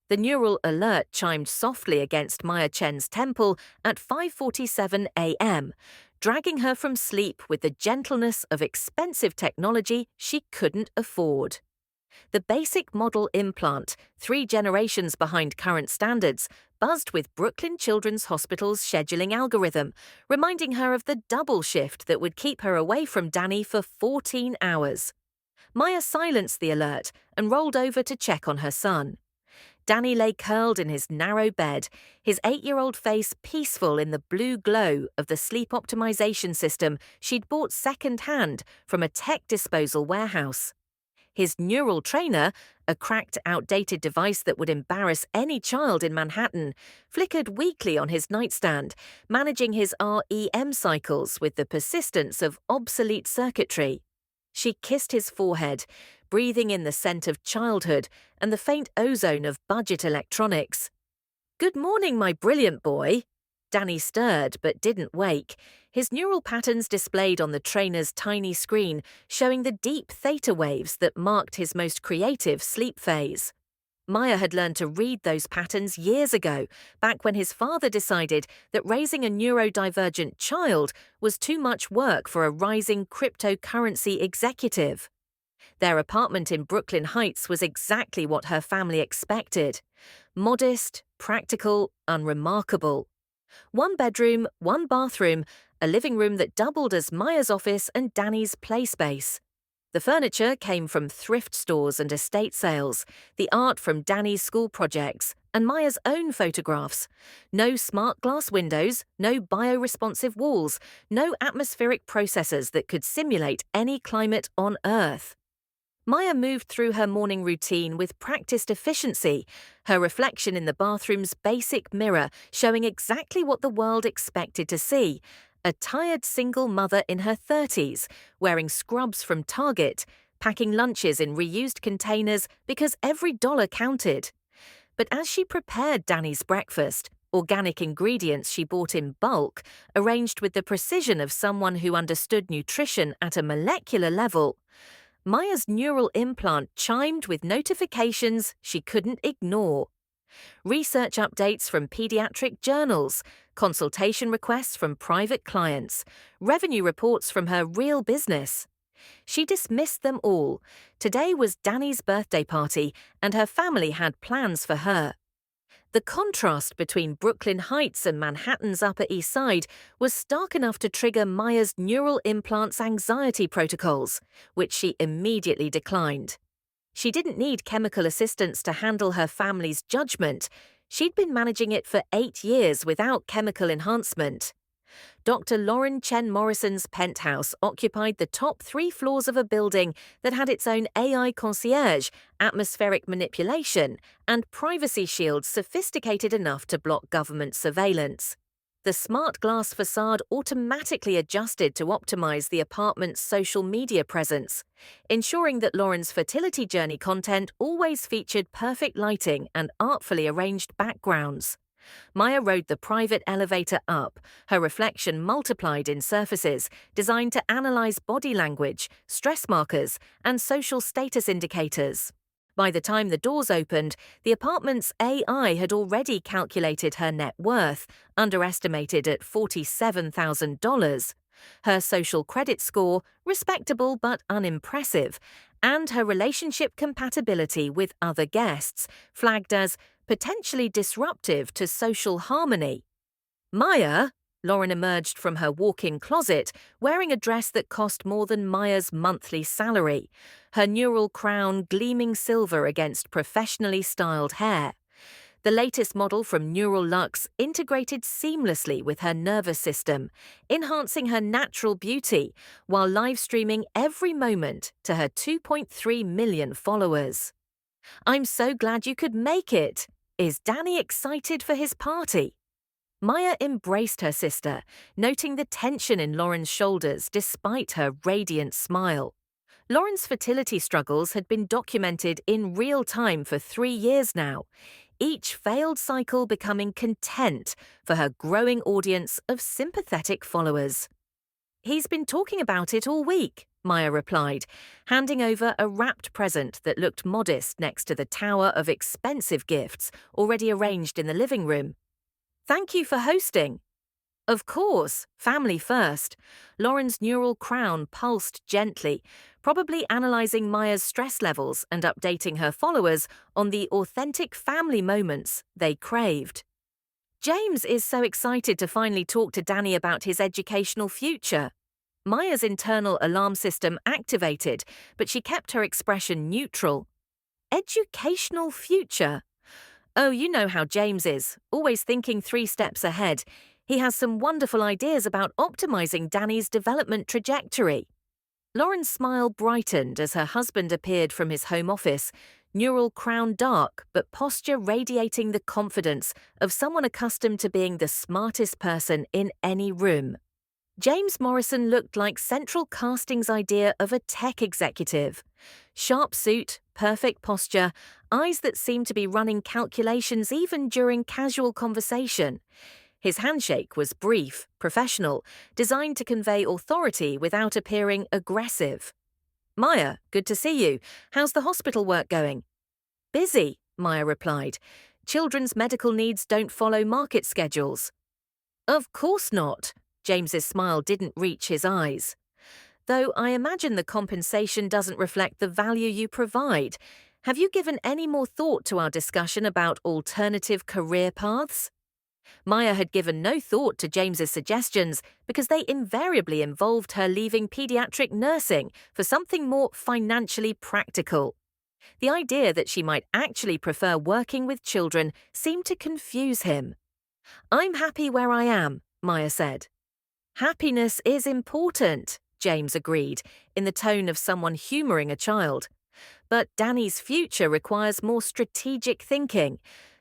The neural alert chimed softly against Maya Chen's temple at 5:47 a.m., dragging her from sleep with the gentleness of expensive technology she couldn't afford. The basic model implant, 3 generations behind current standards, buzzed with Brooklyn Children's Hospital's scheduling algorithm, reminding her of the double shift that would keep her away from Danny for 14 hours. Maya silenced the alert and rolled over to check on her son. Danny lay curled in his narrow bed, his 8-year-old face peaceful in the blue glow of the sleep optimization system she'd bought second-hand from a tech disposal warehouse. His neural trainer, a cracked, outdated device that would embarrass any child in Manhattan, flickered weakly on his nightstand, managing his REM cycles with the persistence of obsolete circuitry. She kissed his forehead, breathing in the scent of childhood and the faint ozone of budget electronics. "Good morning, my brilliant boy." Danny stirred but didn't wake, his neural patterns displayed on the trainer's tiny screen showing the deep theta waves that marked his most creative sleep phase. Maya had learned to read those patterns years ago, back when his father decided that raising a neurodivergent child was too much work for a rising cryptocurrency executive. Their apartment in Brooklyn Heights was exactly what her family expected: modest, practical, unremarkable. 1 bedroom, 1 bathroom, a living room that doubled as Maya's office and Danny's play space. The furniture came from thrift stores and estate sales, the art from Danny's school projects, and Maya's own photographs. No smart glass windows, no bioresponsive walls, no atmospheric processors that could simulate any climate on Earth. Maya moved through her morning routine with practiced efficiency, her reflection in the bathroom's basic mirror showing exactly what the world expected to see: a tired single mother in her 30s, wearing scrubs from Target, packing lunches in reused containers because every dollar counted. But as she prepared Danny's breakfast, organic ingredients she bought in bulk, arranged with the precision of someone who understood nutrition at a molecular level, Maya's neural implant chimed with notifications she couldn't ignore. Research updates from pediatric journals, consultation requests from private clients, revenue reports from her real business. She dismissed them all. Today was Danny's birthday party, and her family had plans for her. The contrast between Brooklyn Heights and Manhattan's Upper East Side was stark enough to trigger Maya's neural implant's anxiety protocols, which she immediately declined. She didn't need chemical assistance to handle her family's judgment. She'd been managing it for 8 years without chemical enhancement. Dr. Lauren Chen Morrison's penthouse occupied the top 3 floors of a building that had its own AI concierge, atmospheric manipulation, and privacy shields sophisticated enough to block government surveillance. The smart glass facade automatically adjusted to optimize the apartment's social media presence, ensuring that Lauren's fertility journey content always featured perfect lighting and artfully arranged backgrounds. Maya rode the private elevator up, her reflection multiplied in surfaces designed to analyze body language, stress markers, and social status indicators. By the time the doors opened, the apartment's AI had already calculated her net worth, underestimated at $47,000, her social credit score, respectable but unimpressive, and her relationship compatibility with other guests, flagged as potentially disruptive to social harmony. "Maya," Lauren emerged from her walk-in closet, wearing a dress that cost more than Maya's monthly salary, her neural crown gleaming silver against professionally styled hair. The latest model from Neural Luxe integrated seamlessly with her nervous system, enhancing her natural beauty while live-streaming every moment to her 2.3 million followers. "I'm so glad you could make it. Is Danny excited for his party?" Maya embraced her sister, noting the tension in Lauren's shoulders despite her radiant smile. Lauren's fertility struggles had been documented in real time for 3 years now, each failed cycle becoming content for her growing audience of sympathetic followers. "He's been talking about it all week," Maya replied, handing over a wrapped present that looked modest next to the tower of expensive gifts already arranged in the living room. Thank you for hosting. Of course, family first. Lauren's neural crown pulsed gently, probably analyzing Maya's stress levels and updating her followers on the authentic family moments they craved. James is so excited to finally talk to Danny about his educational future. Maya's internal alarm system activated, but she kept her expression neutral. Educational future? Oh, you know how James is, always thinking 3 steps ahead. He has some wonderful ideas about optimizing Danny's development trajectory. Lauren's smile brightened as her husband appeared from his home office, neural crown dark but posture radiating the confidence of someone accustomed to being the smartest person in any room. James Morrison looked like central casting's idea of a tech executive. Sharp suit, perfect posture, eyes that seemed to be running calculations even during casual conversation. His handshake was brief, professional, designed to convey authority without appearing aggressive. Maya, good to see you. How's the hospital work going? Busy, Maya replied. Children's medical needs don't follow market schedules. Of course not. James's smile didn't reach his eyes. Though I imagine the compensation doesn't reflect the value you provide. Have you given any more thought to our discussion about alternative career paths? Maya had given no thought to James's suggestions because they invariably involved her leaving pediatric nursing for something more financially practical. The idea that she might actually prefer working with children seemed to confuse him. I'm happy where I am, Maya said. Happiness is important, James agreed, in the tone of someone humoring a child. But Danny's future requires more strategic thinking.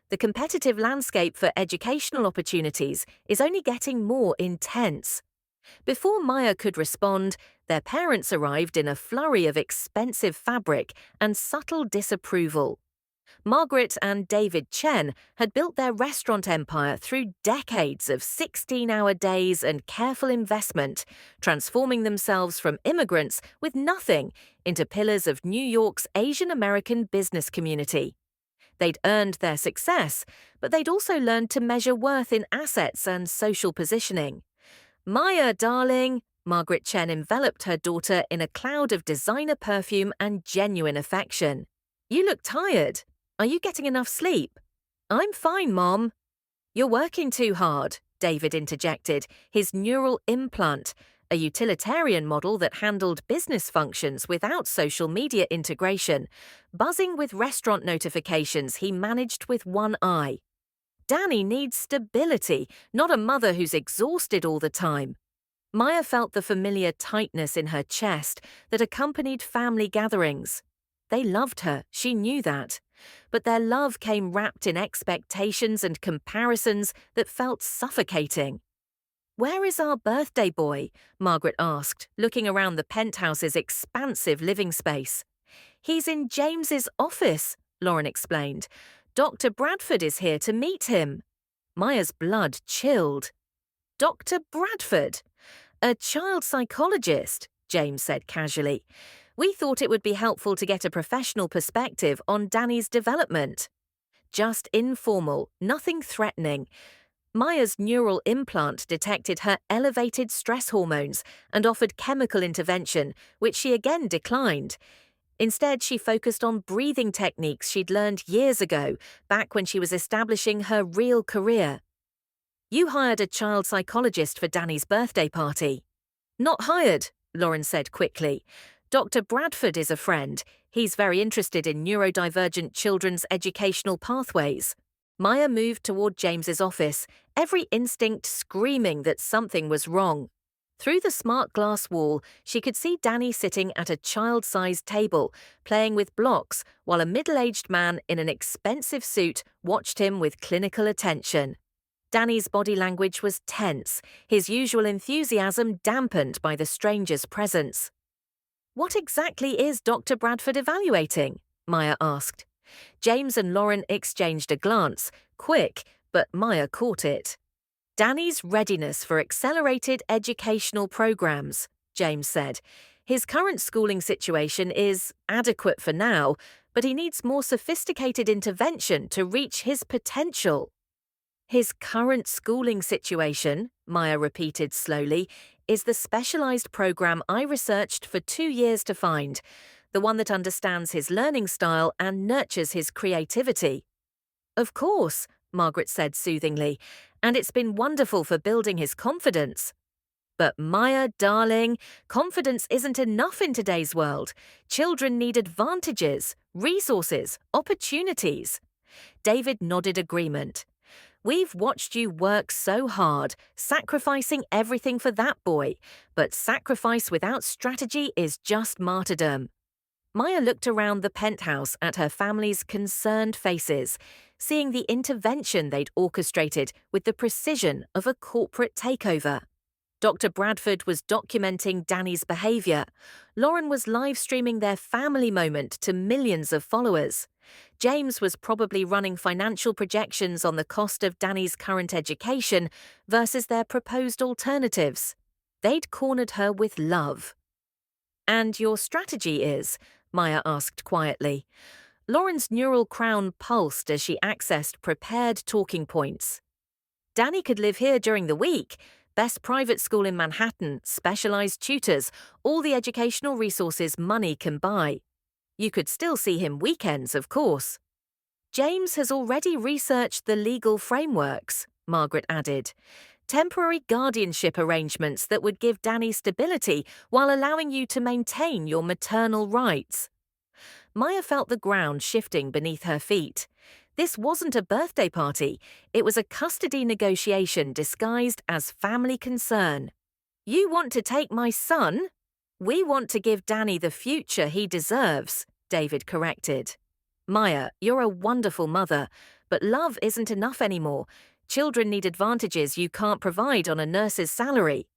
The competitive landscape for educational opportunities is only getting more intense. Before Maya could respond, their parents arrived in a flurry of expensive fabric and subtle disapproval. Margaret and David Chen had built their restaurant empire through decades of 16-hour days and careful investment, transforming themselves from immigrants with nothing into pillars of New York's Asian American business community. They'd earned their success, but they'd also learned to measure worth in assets and social positioning. Maya, darling, Margaret Chen enveloped her daughter in a cloud of designer perfume and genuine affection. You look tired. Are you getting enough sleep? I'm fine, Mom. You're working too hard, David interjected, his neural implant, a utilitarian model that handled business functions without social media integration, buzzing with restaurant notifications he managed with one eye. Danny needs stability, not a mother who's exhausted all the time. Maya felt the familiar tightness in her chest that accompanied family gatherings. They loved her, she knew that. But their love came wrapped in expectations and comparisons that felt suffocating. Where is our birthday boy? Margaret asked, looking around the penthouse's expansive living space. He's in James's office, Lauren explained. Dr. Bradford is here to meet him. Maya's blood chilled. Dr. Bradford? A child psychologist, James said casually. We thought it would be helpful to get a professional perspective on Danny's development. Just informal, nothing threatening. Maya's neural implant detected her elevated stress hormones and offered chemical intervention, which she again declined. Instead, she focused on breathing techniques she'd learned years ago, back when she was establishing her real career. You hired a child psychologist for Danny's birthday party. Not hired, Lauren said quickly. Dr. Bradford is a friend. He's very interested in neurodivergent children's educational pathways. Maya moved toward James's office, every instinct screaming that something was wrong. Through the smart glass wall, she could see Danny sitting at a child-sized table, playing with blocks, while a middle-aged man in an expensive suit watched him with clinical attention. Danny's body language was tense, his usual enthusiasm dampened by the stranger's presence. What exactly is Dr. Bradford evaluating? Maya asked. James and Lauren exchanged a glance, quick, but Maya caught it. Danny's readiness for accelerated educational programs, James said. His current schooling situation is adequate for now, but he needs more sophisticated intervention to reach his potential. His current schooling situation, Maya repeated slowly, is the specialized program I researched for 2 years to find, the one that understands his learning style and nurtures his creativity. Of course, Margaret said soothingly, and it's been wonderful for building his confidence. But Maya, darling, confidence isn't enough in today's world. Children need advantages, resources, opportunities. David nodded agreement. We've watched you work so hard, sacrificing everything for that boy, but sacrifice without strategy is just martyrdom. Maya looked around the penthouse at her family's concerned faces, seeing the intervention they'd orchestrated with the precision of a corporate takeover. Dr. Bradford was documenting Danny's behavior. Lauren was live-streaming their family moment to millions of followers. James was probably running financial projections on the cost of Danny's current education versus their proposed alternatives. They'd cornered her with love. "And your strategy is?" Maya asked quietly. Lauren's neural crown pulsed as she accessed prepared talking points. "Danny could live here during the week. Best private school in Manhattan, specialized tutors, all the educational resources money can buy. You could still see him weekends, of course." "James has already researched the legal frameworks," Margaret added. "Temporary guardianship arrangements that would give Danny stability while allowing you to maintain your maternal rights." Maya felt the ground shifting beneath her feet. This wasn't a birthday party. It was a custody negotiation disguised as family concern. "You want to take my son?" "We want to give Danny the future he deserves," David corrected. "Maya, you're a wonderful mother, but love isn't enough anymore. Children need advantages you can't provide on a nurse's salary."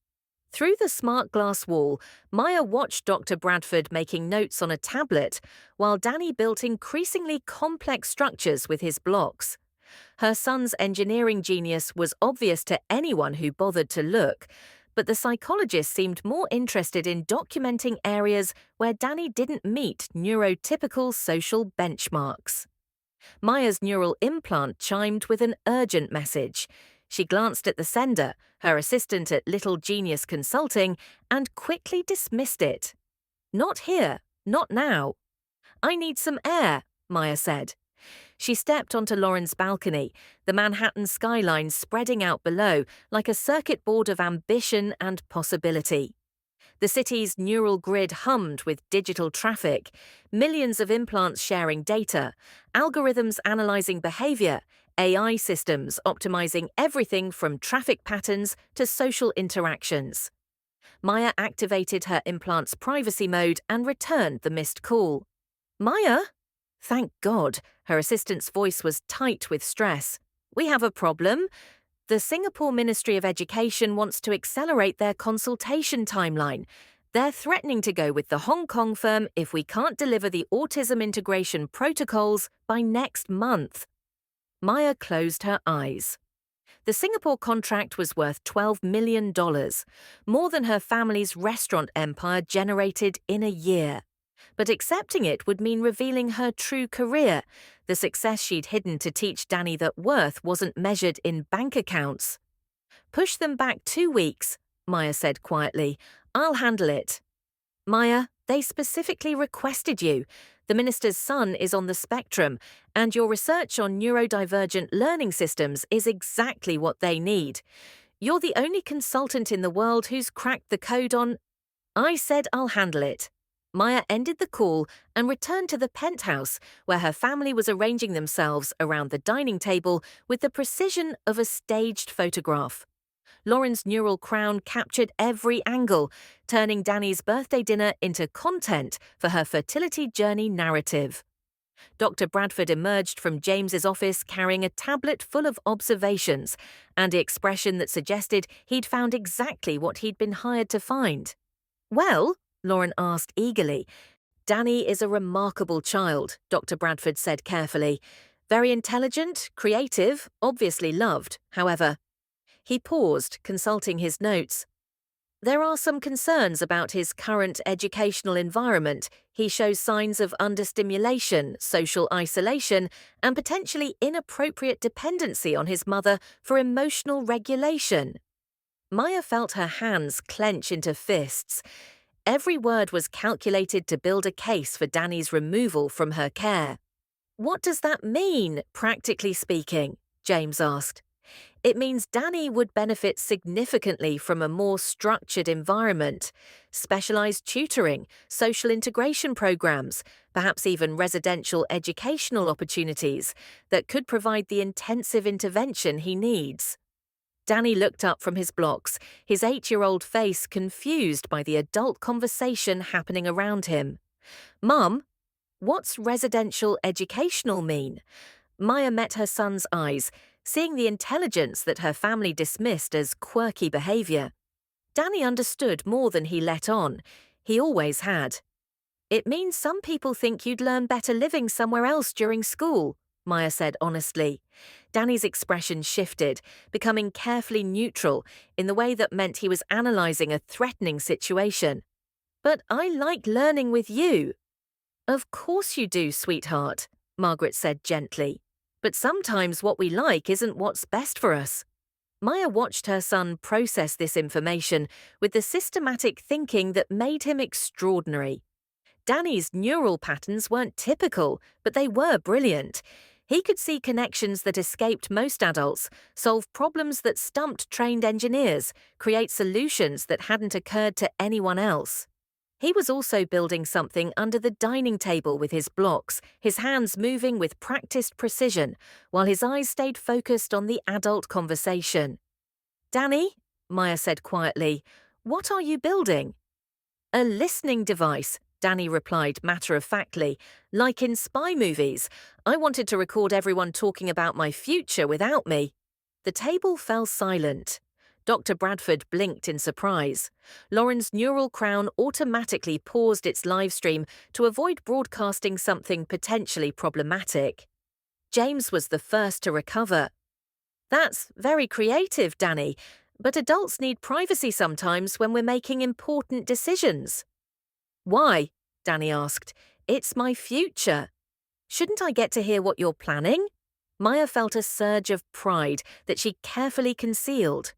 Through the smart glass wall, Maya watched Dr. Bradford making notes on a tablet, while Danny built increasingly complex structures with his blocks. Her son's engineering genius was obvious to anyone who bothered to look, but the psychologist seemed more interested in documenting areas where Danny didn't meet neurotypical social benchmarks. Maya's neural implant chimed with an urgent message. She glanced at the sender, her assistant at Little Genius Consulting, and quickly dismissed it. "Not here, not now." "I need some air," Maya said. She stepped onto Lauren's balcony, the Manhattan skyline spreading out below like a circuit board of ambition and possibility. The city's neural grid hummed with digital traffic, millions of implants sharing data, algorithms analyzing behavior, AI systems optimizing everything from traffic patterns to social interactions. Maya activated her implant's privacy mode and returned the missed call. "Maya?" Thank God, her assistant's voice was tight with stress. "We have a problem. The Singapore Ministry of Education wants to accelerate their consultation timeline. They're threatening to go with the Hong Kong firm if we can't deliver the autism integration protocols by next month." Maya closed her eyes. The Singapore contract was worth $12 million, more than her family's restaurant empire generated in a year. But accepting it would mean revealing her true career, the success she'd hidden to teach Danny that worth wasn't measured in bank accounts. "Push them back 2 weeks," Maya said quietly. "I'll handle it." "Maya, they specifically requested you. The minister's son is on the spectrum, and your research on neurodivergent learning systems is exactly what they need. You're the only consultant in the world who's cracked the code on—" "I said I'll handle it." Maya ended the call and returned to the penthouse, where her family was arranging themselves around the dining table with the precision of a staged photograph. Lauren's neural crown captured every angle, turning Danny's birthday dinner into content for her fertility journey narrative. Dr. Bradford emerged from James's office carrying a tablet full of observations and the expression that suggested he'd found exactly what he'd been hired to find. "Well?" Lauren asked eagerly. "Danny is a remarkable child," Dr. Bradford said carefully. "Very intelligent, creative, obviously loved, however." He paused, consulting his notes. There are some concerns about his current educational environment. He shows signs of understimulation, social isolation, and potentially inappropriate dependency on his mother for emotional regulation. Maya felt her hands clench into fists. Every word was calculated to build a case for Danny's removal from her care. What does that mean, practically speaking? James asked. It means Danny would benefit significantly from a more structured environment, specialized tutoring, social integration programs, perhaps even residential educational opportunities that could provide the intensive intervention he needs. Danny looked up from his blocks, his 8-year-old face confused by the adult conversation happening around him. Mum, what's residential educational mean? Maya met her son's eyes, seeing the intelligence that her family dismissed as quirky behavior. Danny understood more than he let on. He always had. It means some people think you'd learn better living somewhere else during school, Maya said honestly. Danny's expression shifted, becoming carefully neutral in the way that meant he was analyzing a threatening situation. But I like learning with you. Of course you do, sweetheart, Margaret said gently. But sometimes what we like isn't what's best for us. Maya watched her son process this information with the systematic thinking that made him extraordinary. Danny's neural patterns weren't typical, but they were brilliant. He could see connections that escaped most adults, solve problems that stumped trained engineers, create solutions that hadn't occurred to anyone else. He was also building something under the dining table with his blocks, his hands moving with practiced precision, while his eyes stayed focused on the adult conversation. Danny, Maya said quietly, what are you building? A listening device, Danny replied matter-of-factly. Like in spy movies, I wanted to record everyone talking about my future without me. The table fell silent. Dr. Bradford blinked in surprise. Lauren's neural crown automatically paused its live stream to avoid broadcasting something potentially problematic. James was the first to recover. That's very creative, Danny, but adults need privacy sometimes when we're making important decisions. Why? Danny asked. It's my future. Shouldn't I get to hear what you're planning? Maya felt a surge of pride that she carefully concealed.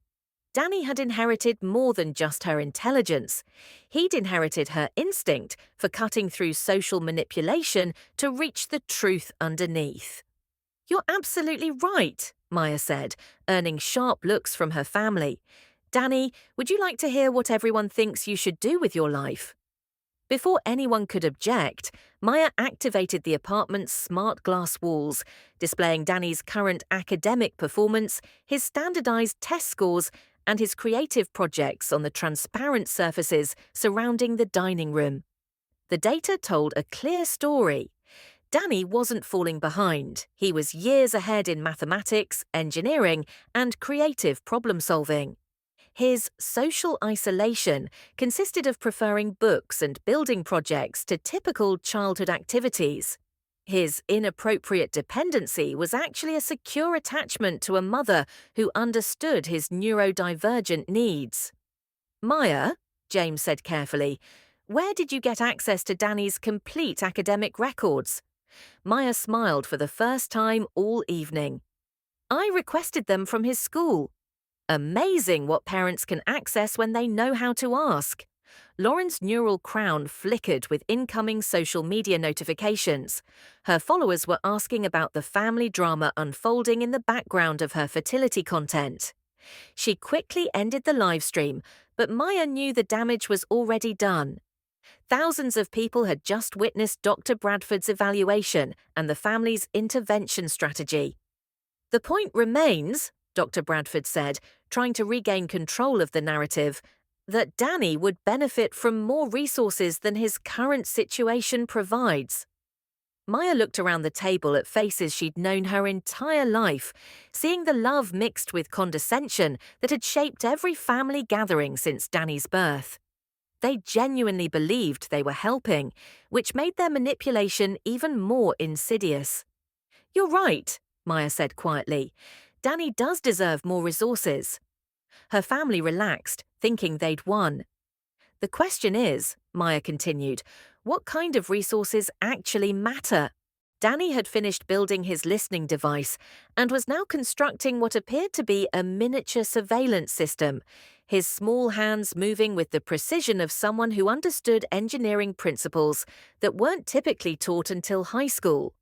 Danny had inherited more than just her intelligence. He'd inherited her instinct for cutting through social manipulation to reach the truth underneath. You're absolutely right, Maya said, earning sharp looks from her family. Danny, would you like to hear what everyone thinks you should do with your life? Before anyone could object, Maya activated the apartment's smart glass walls, displaying Danny's current academic performance, his standardized test scores, and his creative projects on the transparent surfaces surrounding the dining room. The data told a clear story. Danny wasn't falling behind. He was years ahead in mathematics, engineering, and creative problem-solving. His social isolation consisted of preferring books and building projects to typical childhood activities. His inappropriate dependency was actually a secure attachment to a mother who understood his neurodivergent needs. Maya, James said carefully, where did you get access to Danny's complete academic records? Maya smiled for the first time all evening. I requested them from his school. Amazing what parents can access when they know how to ask. Lauren's neural crown flickered with incoming social media notifications. Her followers were asking about the family drama unfolding in the background of her fertility content. She quickly ended the live stream, but Maya knew the damage was already done. Thousands of people had just witnessed Dr. Bradford's evaluation and the family's intervention strategy. The point remains, Dr. Bradford said, trying to regain control of the narrative, that Danny would benefit from more resources than his current situation provides. Maya looked around the table at faces she'd known her entire life, seeing the love mixed with condescension that had shaped every family gathering since Danny's birth. They genuinely believed they were helping, which made their manipulation even more insidious. You're right, Maya said quietly. Danny does deserve more resources. Her family relaxed, thinking they'd won. The question is, Maya continued, what kind of resources actually matter? Danny had finished building his listening device and was now constructing what appeared to be a miniature surveillance system, his small hands moving with the precision of someone who understood engineering principles that weren't typically taught until high school.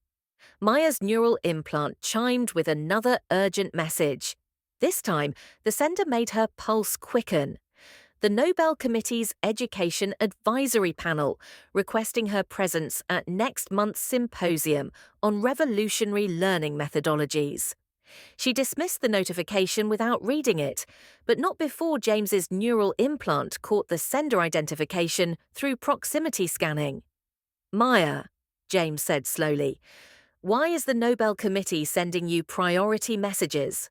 Maya's neural implant chimed with another urgent message. This time, the sender made her pulse quicken. The Nobel Committee's Education Advisory Panel, requesting her presence at next month's symposium on revolutionary learning methodologies. She dismissed the notification without reading it, but not before James's neural implant caught the sender identification through proximity scanning. Maya, James said slowly, why is the Nobel Committee sending you priority messages?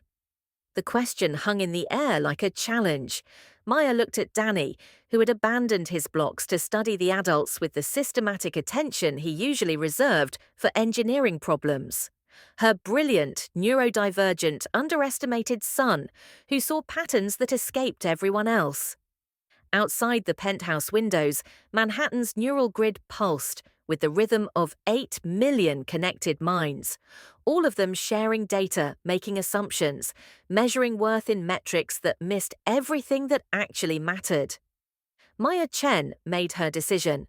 The question hung in the air like a challenge. Maya looked at Danny, who had abandoned his blocks to study the adults with the systematic attention he usually reserved for engineering problems. Her brilliant, neurodivergent, underestimated son, who saw patterns that escaped everyone else. Outside the penthouse windows, Manhattan's neural grid pulsed with the rhythm of 8 million connected minds, all of them sharing data, making assumptions, measuring worth in metrics that missed everything that actually mattered. Maya Chen made her decision.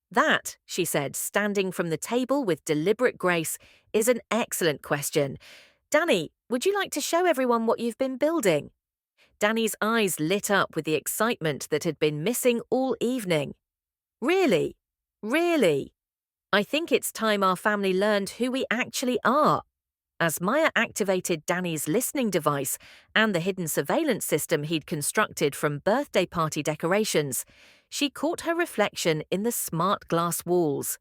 That, she said, standing from the table with deliberate grace, is an excellent question. Danny, would you like to show everyone what you've been building? Danny's eyes lit up with the excitement that had been missing all evening. Really? Really? I think it's time our family learned who we actually are. As Maya activated Danny's listening device and the hidden surveillance system he'd constructed from birthday party decorations, she caught her reflection in the smart glass walls.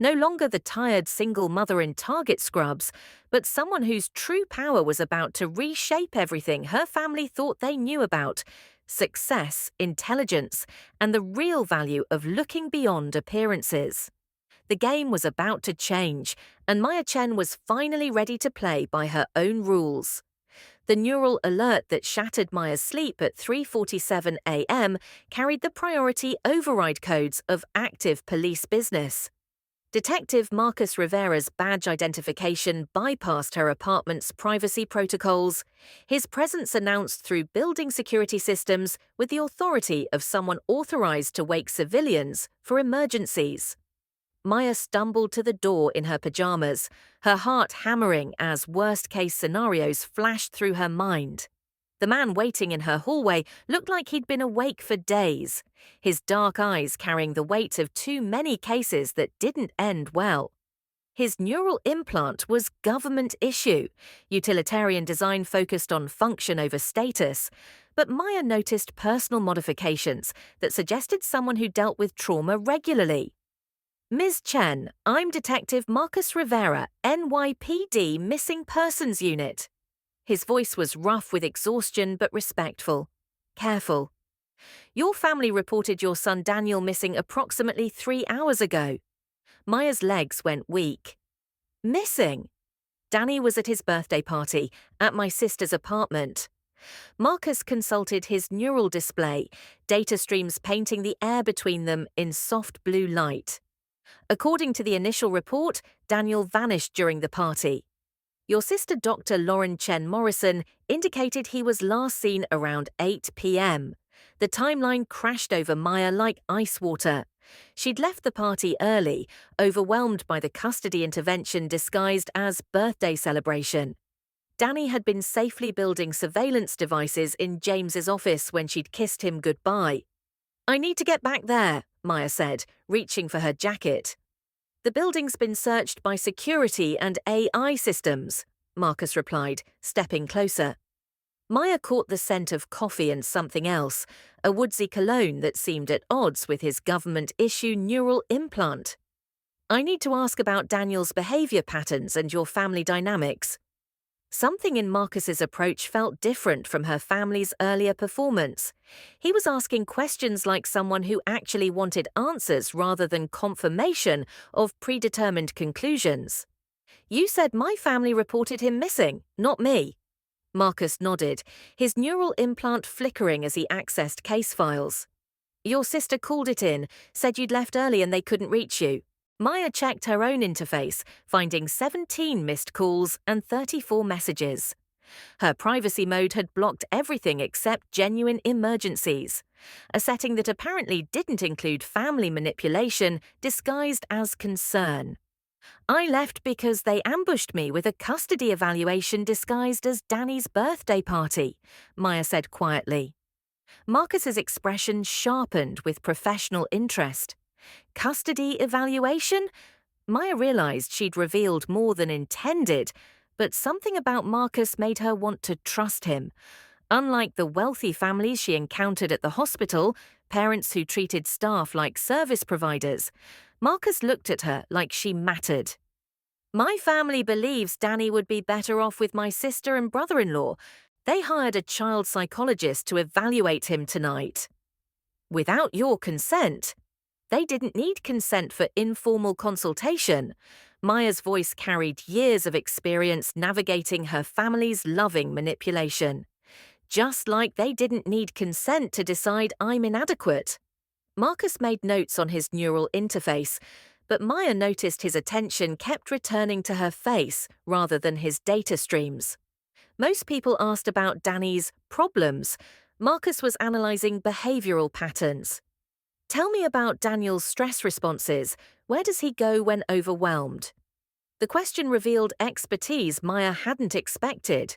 No longer the tired single mother in Target scrubs, but someone whose true power was about to reshape everything her family thought they knew about: success, intelligence, and the real value of looking beyond appearances. The game was about to change, and Maya Chen was finally ready to play by her own rules. The neural alert that shattered Maya's sleep at 3:47 a.m. carried the priority override codes of active police business. Detective Marcus Rivera's badge identification bypassed her apartment's privacy protocols, his presence announced through building security systems with the authority of someone authorized to wake civilians for emergencies. Maya stumbled to the door in her pajamas, her heart hammering as worst-case scenarios flashed through her mind. The man waiting in her hallway looked like he'd been awake for days, his dark eyes carrying the weight of too many cases that didn't end well. His neural implant was government issue, utilitarian design focused on function over status, but Maya noticed personal modifications that suggested someone who dealt with trauma regularly. Ms. Chen, I'm Detective Marcus Rivera, NYPD Missing Persons Unit. His voice was rough with exhaustion but respectful. Careful. Your family reported your son Daniel missing approximately 3 hours ago. Maya's legs went weak. Missing? Danny was at his birthday party, at my sister's apartment. Marcus consulted his neural display, data streams painting the air between them in soft blue light. According to the initial report, Daniel vanished during the party. Your sister Dr. Lauren Chen Morrison indicated he was last seen around 8 p.m. The timeline crashed over Maya like ice water. She'd left the party early, overwhelmed by the custody intervention disguised as birthday celebration. Danny had been safely building surveillance devices in James's office when she'd kissed him goodbye. I need to get back there, Maya said, reaching for her jacket. The building's been searched by security and AI systems, Marcus replied, stepping closer. Maya caught the scent of coffee and something else, a woodsy cologne that seemed at odds with his government-issue neural implant. I need to ask about Daniel's behavior patterns and your family dynamics. Something in Marcus's approach felt different from her family's earlier performance. He was asking questions like someone who actually wanted answers rather than confirmation of predetermined conclusions. You said my family reported him missing, not me. Marcus nodded, his neural implant flickering as he accessed case files. Your sister called it in, said you'd left early and they couldn't reach you. Maya checked her own interface, finding 17 missed calls and 34 messages. Her privacy mode had blocked everything except genuine emergencies, a setting that apparently didn't include family manipulation disguised as concern. I left because they ambushed me with a custody evaluation disguised as Danny's birthday party, Maya said quietly. Marcus's expression sharpened with professional interest. Custody evaluation? Maya realized she'd revealed more than intended, but something about Marcus made her want to trust him. Unlike the wealthy families she encountered at the hospital, parents who treated staff like service providers, Marcus looked at her like she mattered. My family believes Danny would be better off with my sister and brother-in-law. They hired a child psychologist to evaluate him tonight. Without your consent. They didn't need consent for informal consultation. Maya's voice carried years of experience navigating her family's loving manipulation. Just like they didn't need consent to decide I'm inadequate. Marcus made notes on his neural interface, but Maya noticed his attention kept returning to her face rather than his data streams. Most people asked about Danny's problems. Marcus was analyzing behavioral patterns. Tell me about Daniel's stress responses. Where does he go when overwhelmed? The question revealed expertise Maya hadn't expected.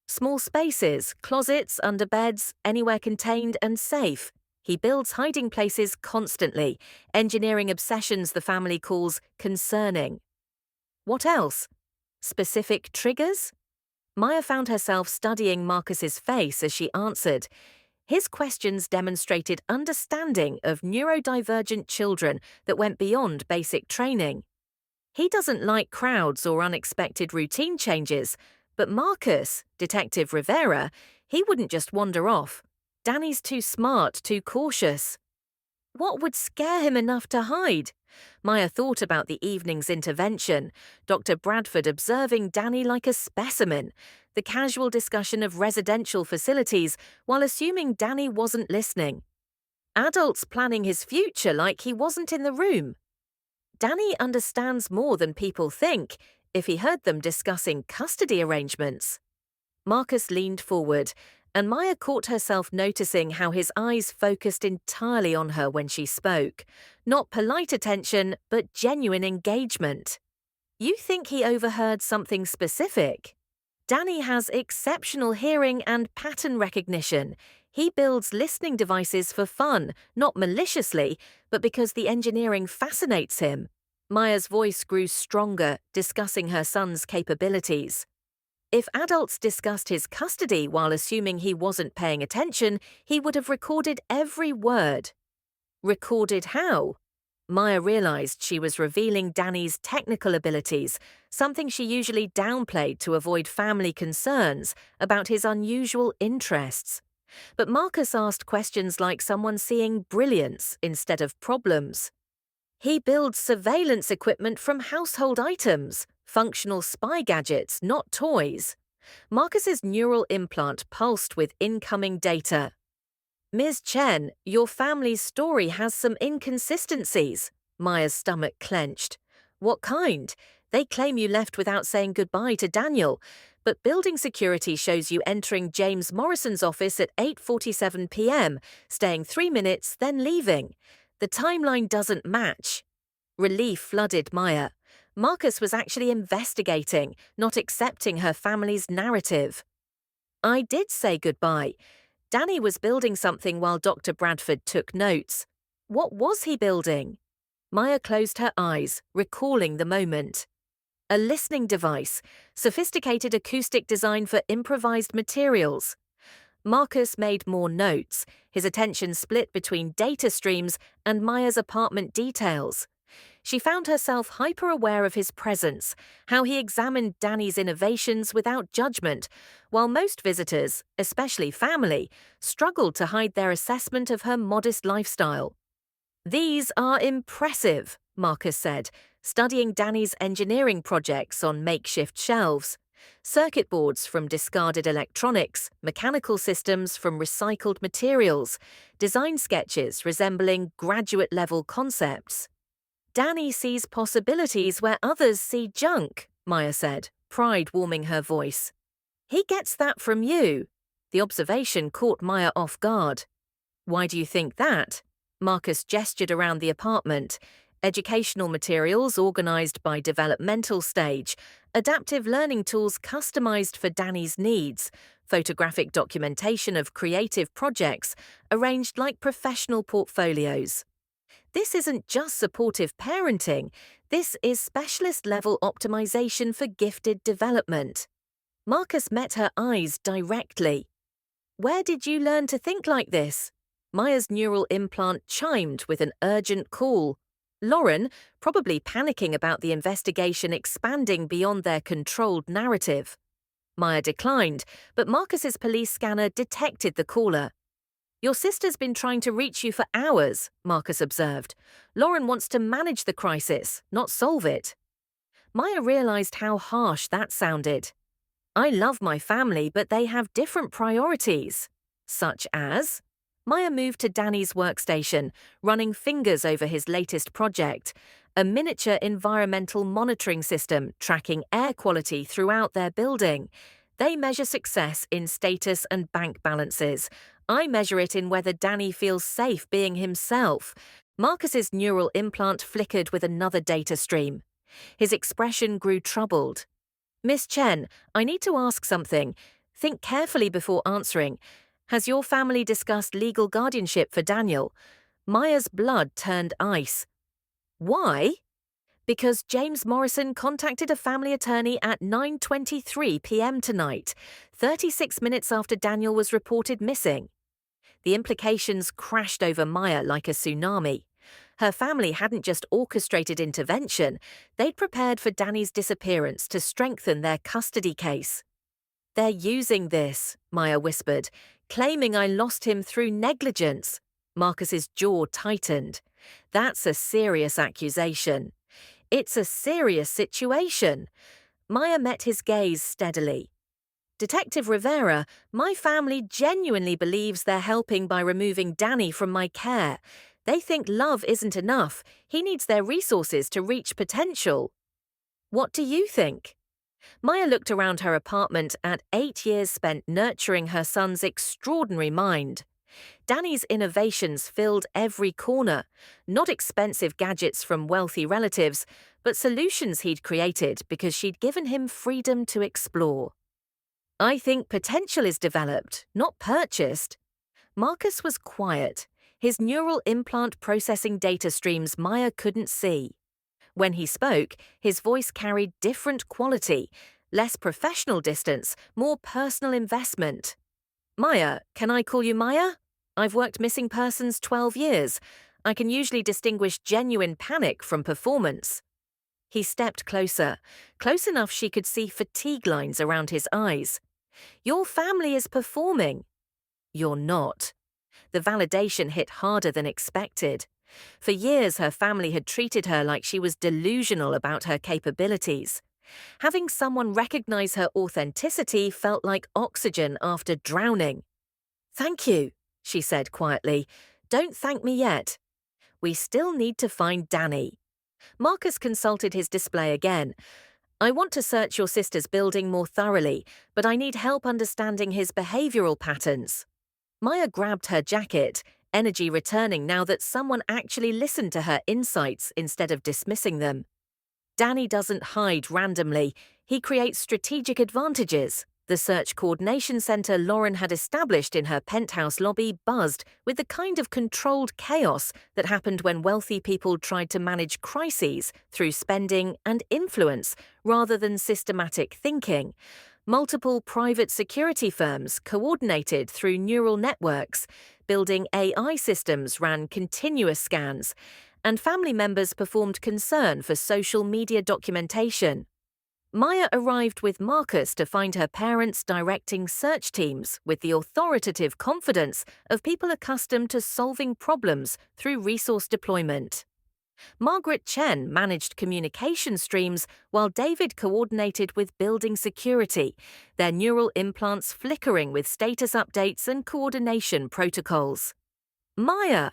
Small spaces, closets, under beds, anywhere contained and safe. He builds hiding places constantly, engineering obsessions the family calls concerning. What else? Specific triggers? Maya found herself studying Marcus's face as she answered. His questions demonstrated understanding of neurodivergent children that went beyond basic training. He doesn't like crowds or unexpected routine changes, but Marcus, Detective Rivera, he wouldn't just wander off. Danny's too smart, too cautious. What would scare him enough to hide? Maya thought about the evening's intervention, Dr. Bradford observing Danny like a specimen, the casual discussion of residential facilities while assuming Danny wasn't listening. Adults planning his future like he wasn't in the room. Danny understands more than people think if he heard them discussing custody arrangements. Marcus leaned forward, and Maya caught herself noticing how his eyes focused entirely on her when she spoke. Not polite attention, but genuine engagement. You think he overheard something specific? Danny has exceptional hearing and pattern recognition. He builds listening devices for fun, not maliciously, but because the engineering fascinates him. Maya's voice grew stronger, discussing her son's capabilities. If adults discussed his custody while assuming he wasn't paying attention, he would have recorded every word. Recorded how? Maya realized she was revealing Danny's technical abilities, something she usually downplayed to avoid family concerns about his unusual interests. But Marcus asked questions like someone seeing brilliance instead of problems. He builds surveillance equipment from household items, functional spy gadgets, not toys. Marcus's neural implant pulsed with incoming data. Ms. Chen, your family's story has some inconsistencies. Maya's stomach clenched. What kind? They claim you left without saying goodbye to Daniel, but building security shows you entering James Morrison's office at 8:47 p.m., staying 3 minutes, then leaving. The timeline doesn't match. Relief flooded Maya. Marcus was actually investigating, not accepting her family's narrative. I did say goodbye. Danny was building something while Dr. Bradford took notes. What was he building? Maya closed her eyes, recalling the moment. A listening device, sophisticated acoustic design for improvised materials. Marcus made more notes, his attention split between data streams and Maya's apartment details. She found herself hyper-aware of his presence, how he examined Danny's innovations without judgment, while most visitors, especially family, struggled to hide their assessment of her modest lifestyle. These are impressive, Marcus said, studying Danny's engineering projects on makeshift shelves. Circuit boards from discarded electronics, mechanical systems from recycled materials, design sketches resembling graduate-level concepts. Danny sees possibilities where others see junk, Maya said, pride warming her voice. He gets that from you. The observation caught Maya off guard. Why do you think that? Marcus gestured around the apartment. Educational materials organized by developmental stage, adaptive learning tools customized for Danny's needs, photographic documentation of creative projects arranged like professional portfolios. This isn't just supportive parenting, this is specialist-level optimization for gifted development. Marcus met her eyes directly. Where did you learn to think like this? Maya's neural implant chimed with an urgent call. Lauren, probably panicking about the investigation expanding beyond their controlled narrative. Maya declined, but Marcus's police scanner detected the caller. Your sister's been trying to reach you for hours, Marcus observed. Lauren wants to manage the crisis, not solve it. Maya realized how harsh that sounded. I love my family, but they have different priorities. Such as? Maya moved to Danny's workstation, running fingers over his latest project, a miniature environmental monitoring system tracking air quality throughout their building. They measure success in status and bank balances. I measure it in whether Danny feels safe being himself. Marcus's neural implant flickered with another data stream. His expression grew troubled. Miss Chen, I need to ask something. Think carefully before answering. Has your family discussed legal guardianship for Daniel? Maya's blood turned ice. Why? Because James Morrison contacted a family attorney at 9:23 p.m. tonight, 36 minutes after Daniel was reported missing. The implications crashed over Maya like a tsunami. Her family hadn't just orchestrated intervention, they'd prepared for Danny's disappearance to strengthen their custody case. They're using this, Maya whispered, claiming I lost him through negligence. Marcus's jaw tightened. That's a serious accusation. It's a serious situation. Maya met his gaze steadily. Detective Rivera, my family genuinely believes they're helping by removing Danny from my care. They think love isn't enough. He needs their resources to reach potential. What do you think? Maya looked around her apartment at 8 years spent nurturing her son's extraordinary mind. Danny's innovations filled every corner, not expensive gadgets from wealthy relatives, but solutions he'd created because she'd given him freedom to explore. I think potential is developed, not purchased. Marcus was quiet, his neural implant processing data streams Maya couldn't see. When he spoke, his voice carried different quality, less professional distance, more personal investment. Maya, can I call you Maya? I've worked missing persons 12 years. I can usually distinguish genuine panic from performance. He stepped closer, close enough she could see fatigue lines around his eyes. Your family is performing. You're not. The validation hit harder than expected. For years, her family had treated her like she was delusional about her capabilities. Having someone recognize her authenticity felt like oxygen after drowning. Thank you, she said quietly. Don't thank me yet. We still need to find Danny. Marcus consulted his display again. I want to search your sister's building more thoroughly, but I need help understanding his behavioral patterns. Maya grabbed her jacket, energy returning now that someone actually listened to her insights instead of dismissing them. Danny doesn't hide randomly. He creates strategic advantages. The search coordination center Lauren had established in her penthouse lobby buzzed with the kind of controlled chaos that happened when wealthy people tried to manage crises through spending and influence rather than systematic thinking. Multiple private security firms coordinated through neural networks, building AI systems ran continuous scans, and family members performed concern for social media documentation. Maya arrived with Marcus to find her parents directing search teams with the authoritative confidence of people accustomed to solving problems through resource deployment. Margaret Chen managed communication streams while David coordinated with building security, their neural implants flickering with status updates and coordination protocols. Maya!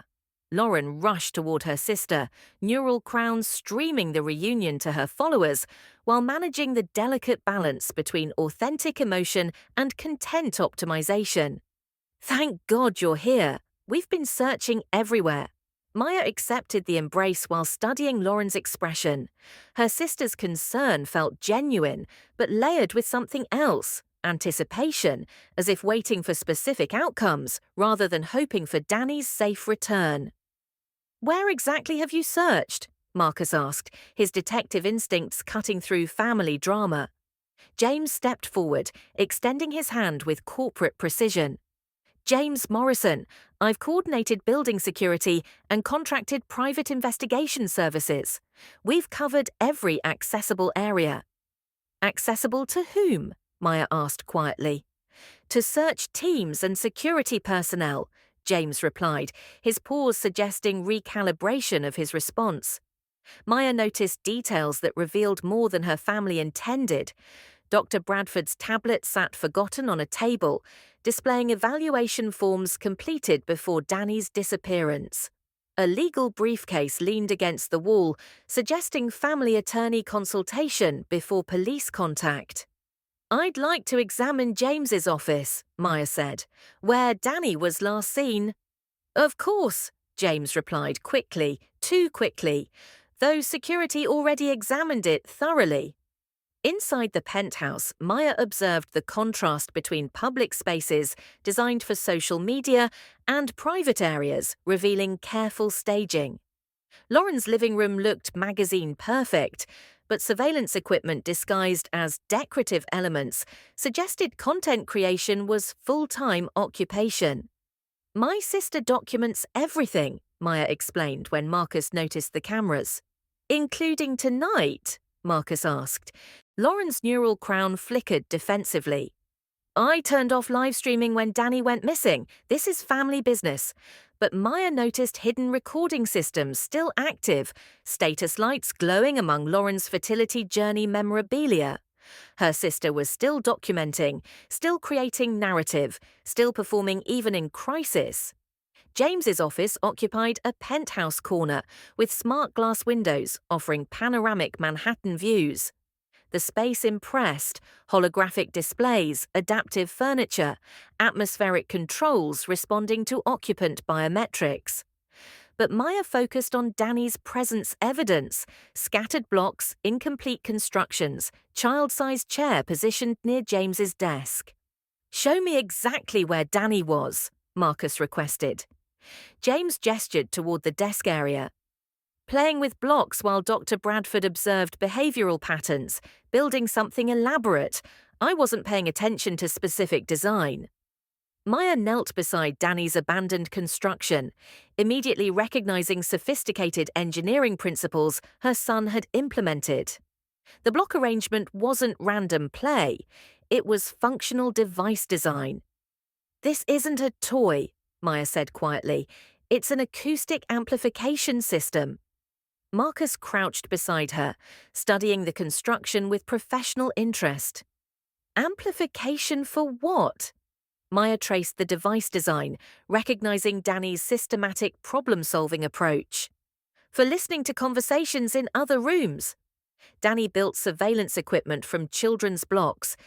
Lauren rushed toward her sister, neural crowns streaming the reunion to her followers, while managing the delicate balance between authentic emotion and content optimization. Thank God you're here. We've been searching everywhere. Maya accepted the embrace while studying Lauren's expression. Her sister's concern felt genuine, but layered with something else, anticipation, as if waiting for specific outcomes rather than hoping for Danny's safe return. Where exactly have you searched? Marcus asked, his detective instincts cutting through family drama. James stepped forward, extending his hand with corporate precision. James Morrison, I've coordinated building security and contracted private investigation services. We've covered every accessible area. Accessible to whom? Maya asked quietly. To search teams and security personnel, James replied, his pause suggesting recalibration of his response. Maya noticed details that revealed more than her family intended. Dr. Bradford's tablet sat forgotten on a table, displaying evaluation forms completed before Danny's disappearance. A legal briefcase leaned against the wall, suggesting family attorney consultation before police contact. I'd like to examine James's office, Maya said, where Danny was last seen. Of course, James replied quickly, too quickly, though security already examined it thoroughly. Inside the penthouse, Maya observed the contrast between public spaces designed for social media and private areas, revealing careful staging. Lauren's living room looked magazine perfect, but surveillance equipment disguised as decorative elements suggested content creation was full-time occupation. My sister documents everything, Maya explained when Marcus noticed the cameras. Including tonight? Marcus asked. Lauren's neural crown flickered defensively. I turned off live streaming when Danny went missing. This is family business. But Maya noticed hidden recording systems still active, status lights glowing among Lauren's fertility journey memorabilia. Her sister was still documenting, still creating narrative, still performing even in crisis. James's office occupied a penthouse corner with smart glass windows offering panoramic Manhattan views. The space impressed: holographic displays, adaptive furniture, atmospheric controls responding to occupant biometrics. But Maya focused on Danny's presence evidence: scattered blocks, incomplete constructions, child-sized chair positioned near James's desk. Show me exactly where Danny was, Marcus requested. James gestured toward the desk area. Playing with blocks while Dr. Bradford observed behavioral patterns, building something elaborate. I wasn't paying attention to specific design. Maya knelt beside Danny's abandoned construction, immediately recognizing sophisticated engineering principles her son had implemented. The block arrangement wasn't random play, it was functional device design. This isn't a toy, Maya said quietly. It's an acoustic amplification system. Marcus crouched beside her, studying the construction with professional interest. Amplification for what? Maya traced the device design, recognizing Danny's systematic problem-solving approach. For listening to conversations in other rooms. Danny built surveillance equipment from children's blocks.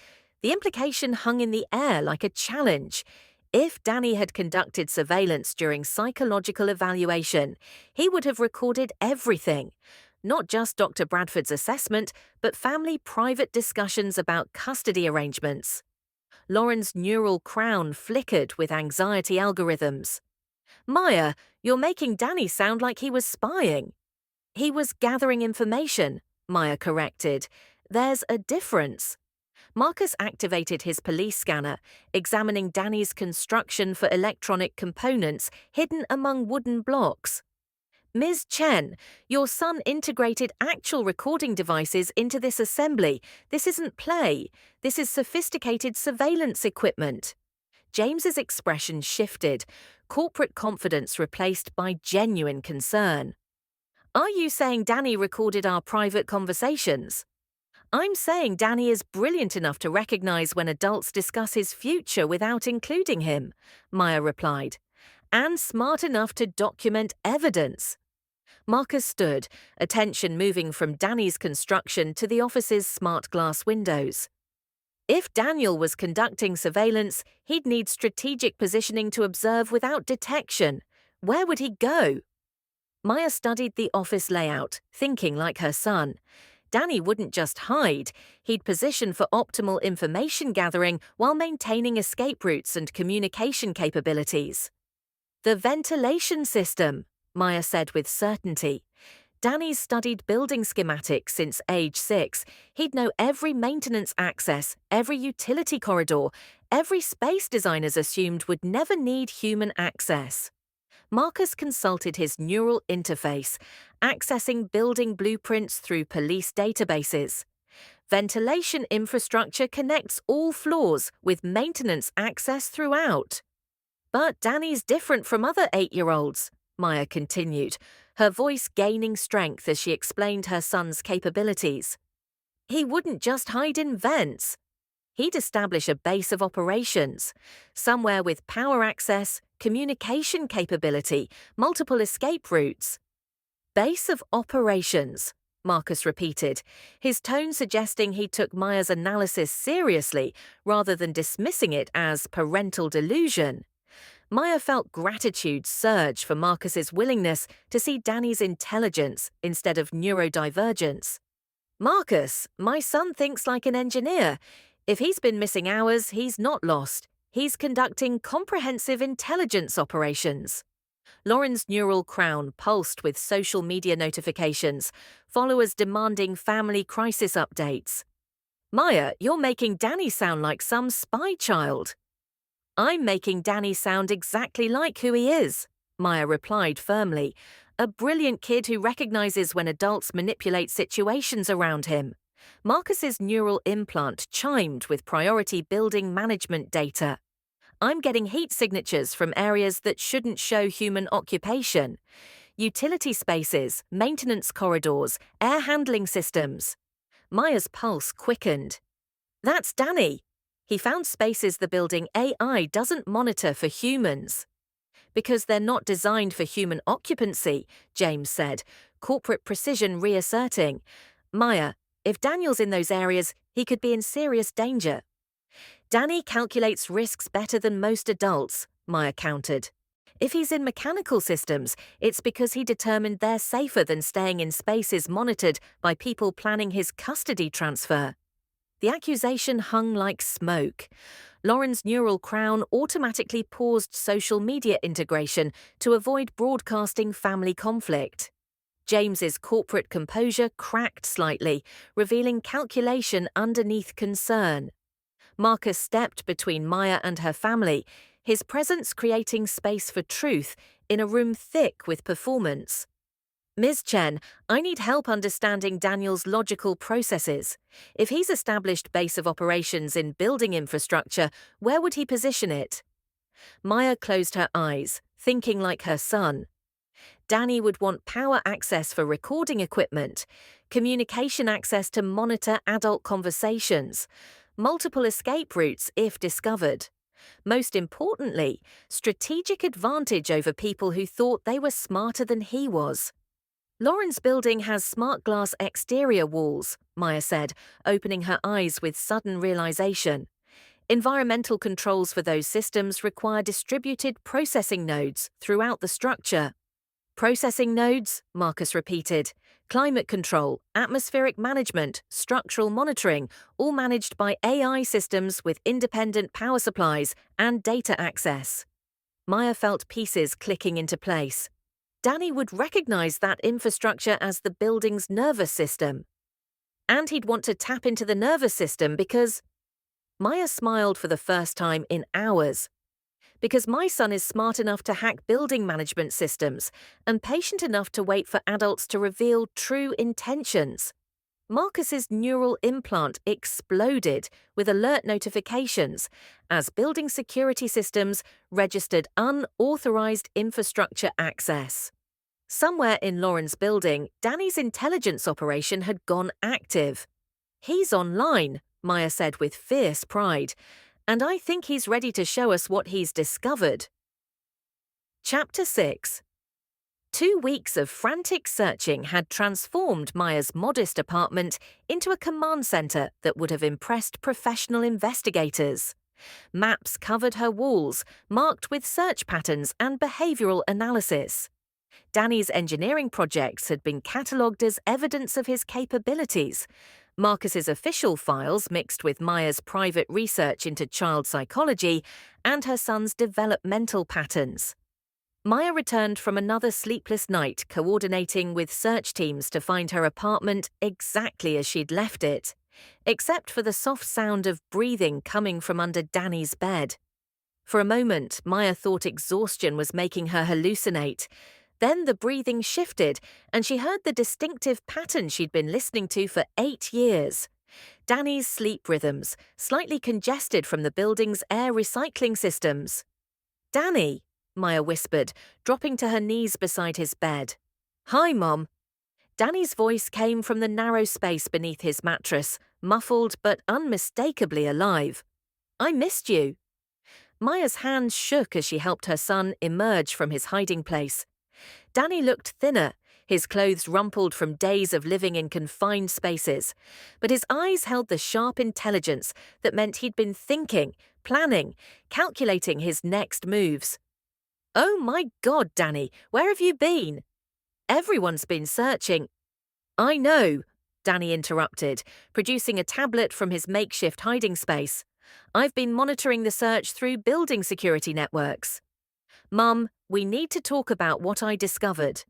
The implication hung in the air like a challenge. If Danny had conducted surveillance during psychological evaluation, he would have recorded everything. Not just Dr. Bradford's assessment, but family private discussions about custody arrangements. Lauren's neural crown flickered with anxiety algorithms. Maya, you're making Danny sound like he was spying. He was gathering information, Maya corrected. There's a difference. Marcus activated his police scanner, examining Danny's construction for electronic components hidden among wooden blocks. Ms. Chen, your son integrated actual recording devices into this assembly. This isn't play. This is sophisticated surveillance equipment. James's expression shifted, corporate confidence replaced by genuine concern. Are you saying Danny recorded our private conversations? I'm saying Danny is brilliant enough to recognize when adults discuss his future without including him, Maya replied, and smart enough to document evidence. Marcus stood, attention moving from Danny's construction to the office's smart glass windows. If Daniel was conducting surveillance, he'd need strategic positioning to observe without detection. Where would he go? Maya studied the office layout, thinking like her son. Danny wouldn't just hide, he'd position for optimal information gathering while maintaining escape routes and communication capabilities. The ventilation system, Maya said with certainty. Danny's studied building schematics since age 6. He'd know every maintenance access, every utility corridor, every space designers assumed would never need human access. Marcus consulted his neural interface, accessing building blueprints through police databases. Ventilation infrastructure connects all floors with maintenance access throughout. But Danny's different from other 8-year-olds, Maya continued, her voice gaining strength as she explained her son's capabilities. He wouldn't just hide in vents. He'd establish a base of operations, somewhere with power access, communication capability, multiple escape routes. Base of operations, Marcus repeated, his tone suggesting he took Maya's analysis seriously rather than dismissing it as parental delusion. Maya felt gratitude surge for Marcus's willingness to see Danny's intelligence instead of neurodivergence. Marcus, my son thinks like an engineer. If he's been missing hours, he's not lost. He's conducting comprehensive intelligence operations. Lauren's neural crown pulsed with social media notifications, followers demanding family crisis updates. Maya, you're making Danny sound like some spy child. I'm making Danny sound exactly like who he is, Maya replied firmly, a brilliant kid who recognizes when adults manipulate situations around him. Marcus's neural implant chimed with priority building management data. I'm getting heat signatures from areas that shouldn't show human occupation. Utility spaces, maintenance corridors, air handling systems. Maya's pulse quickened. That's Danny. He found spaces the building AI doesn't monitor for humans. Because they're not designed for human occupancy, James said, corporate precision reasserting. Maya, if Daniel's in those areas, he could be in serious danger. Danny calculates risks better than most adults, Maya countered. If he's in mechanical systems, it's because he determined they're safer than staying in spaces monitored by people planning his custody transfer. The accusation hung like smoke. Lauren's neural crown automatically paused social media integration to avoid broadcasting family conflict. James's corporate composure cracked slightly, revealing calculation underneath concern. Marcus stepped between Maya and her family, his presence creating space for truth in a room thick with performance. Ms. Chen, I need help understanding Daniel's logical processes. If he's established base of operations in building infrastructure, where would he position it? Maya closed her eyes, thinking like her son. Danny would want power access for recording equipment, communication access to monitor adult conversations, multiple escape routes if discovered. Most importantly, strategic advantage over people who thought they were smarter than he was. Lauren's building has smart glass exterior walls, Maya said, opening her eyes with sudden realization. Environmental controls for those systems require distributed processing nodes throughout the structure. Processing nodes, Marcus repeated. Climate control, atmospheric management, structural monitoring, all managed by AI systems with independent power supplies and data access. Maya felt pieces clicking into place. Danny would recognize that infrastructure as the building's nervous system. And he'd want to tap into the nervous system because… Maya smiled for the first time in hours. Because my son is smart enough to hack building management systems and patient enough to wait for adults to reveal true intentions. Marcus's neural implant exploded with alert notifications as building security systems registered unauthorized infrastructure access. Somewhere in Lauren's building, Danny's intelligence operation had gone active. "He's online," Maya said with fierce pride, "and I think he's ready to show us what he's discovered." Chapter 6. 2 weeks of frantic searching had transformed Maya's modest apartment into a command center that would have impressed professional investigators. Maps covered her walls, marked with search patterns and behavioral analysis. Danny's engineering projects had been catalogued as evidence of his capabilities. Marcus's official files mixed with Maya's private research into child psychology and her son's developmental patterns. Maya returned from another sleepless night coordinating with search teams to find her apartment exactly as she'd left it, except for the soft sound of breathing coming from under Danny's bed. For a moment, Maya thought exhaustion was making her hallucinate. Then the breathing shifted, and she heard the distinctive pattern she'd been listening to for 8 years. Danny's sleep rhythms, slightly congested from the building's air recycling systems. "Danny," Maya whispered, dropping to her knees beside his bed. "Hi, Mom." Danny's voice came from the narrow space beneath his mattress, muffled but unmistakably alive. "I missed you." Maya's hands shook as she helped her son emerge from his hiding place. Danny looked thinner, his clothes rumpled from days of living in confined spaces, but his eyes held the sharp intelligence that meant he'd been thinking, planning, calculating his next moves. "Oh my God, Danny, where have you been?" "Everyone's been searching." "I know," Danny interrupted, producing a tablet from his makeshift hiding space. "I've been monitoring the search through building security networks." "Mum, we need to talk about what I discovered."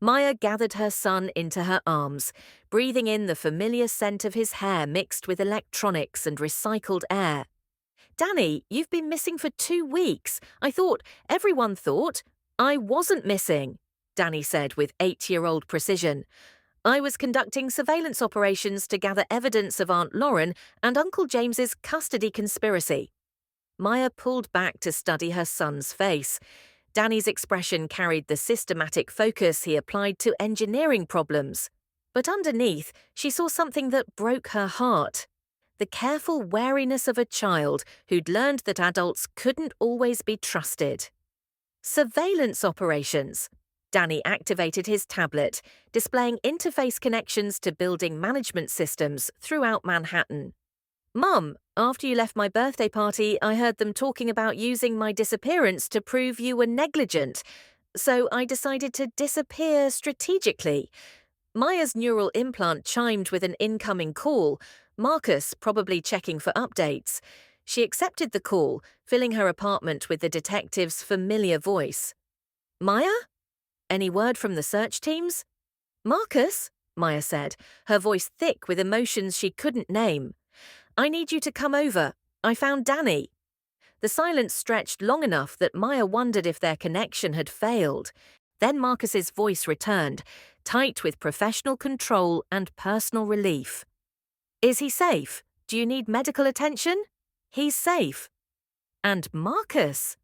Maya gathered her son into her arms, breathing in the familiar scent of his hair mixed with electronics and recycled air. "Danny, you've been missing for 2 weeks. Everyone thought." "I wasn't missing," Danny said with 8-year-old precision. "I was conducting surveillance operations to gather evidence of Aunt Lauren and Uncle James's custody conspiracy." Maya pulled back to study her son's face. Danny's expression carried the systematic focus he applied to engineering problems. But underneath, she saw something that broke her heart. The careful wariness of a child who'd learned that adults couldn't always be trusted. Surveillance operations. Danny activated his tablet, displaying interface connections to building management systems throughout Manhattan. "Mum, after you left my birthday party, I heard them talking about using my disappearance to prove you were negligent, so I decided to disappear strategically." Maya's neural implant chimed with an incoming call, Marcus probably checking for updates. She accepted the call, filling her apartment with the detective's familiar voice. "Maya? Any word from the search teams?" "Marcus," Maya said, her voice thick with emotions she couldn't name. "I need you to come over. I found Danny." The silence stretched long enough that Maya wondered if their connection had failed. Then Marcus's voice returned, tight with professional control and personal relief. "Is he safe? Do you need medical attention?" "He's safe." And Marcus?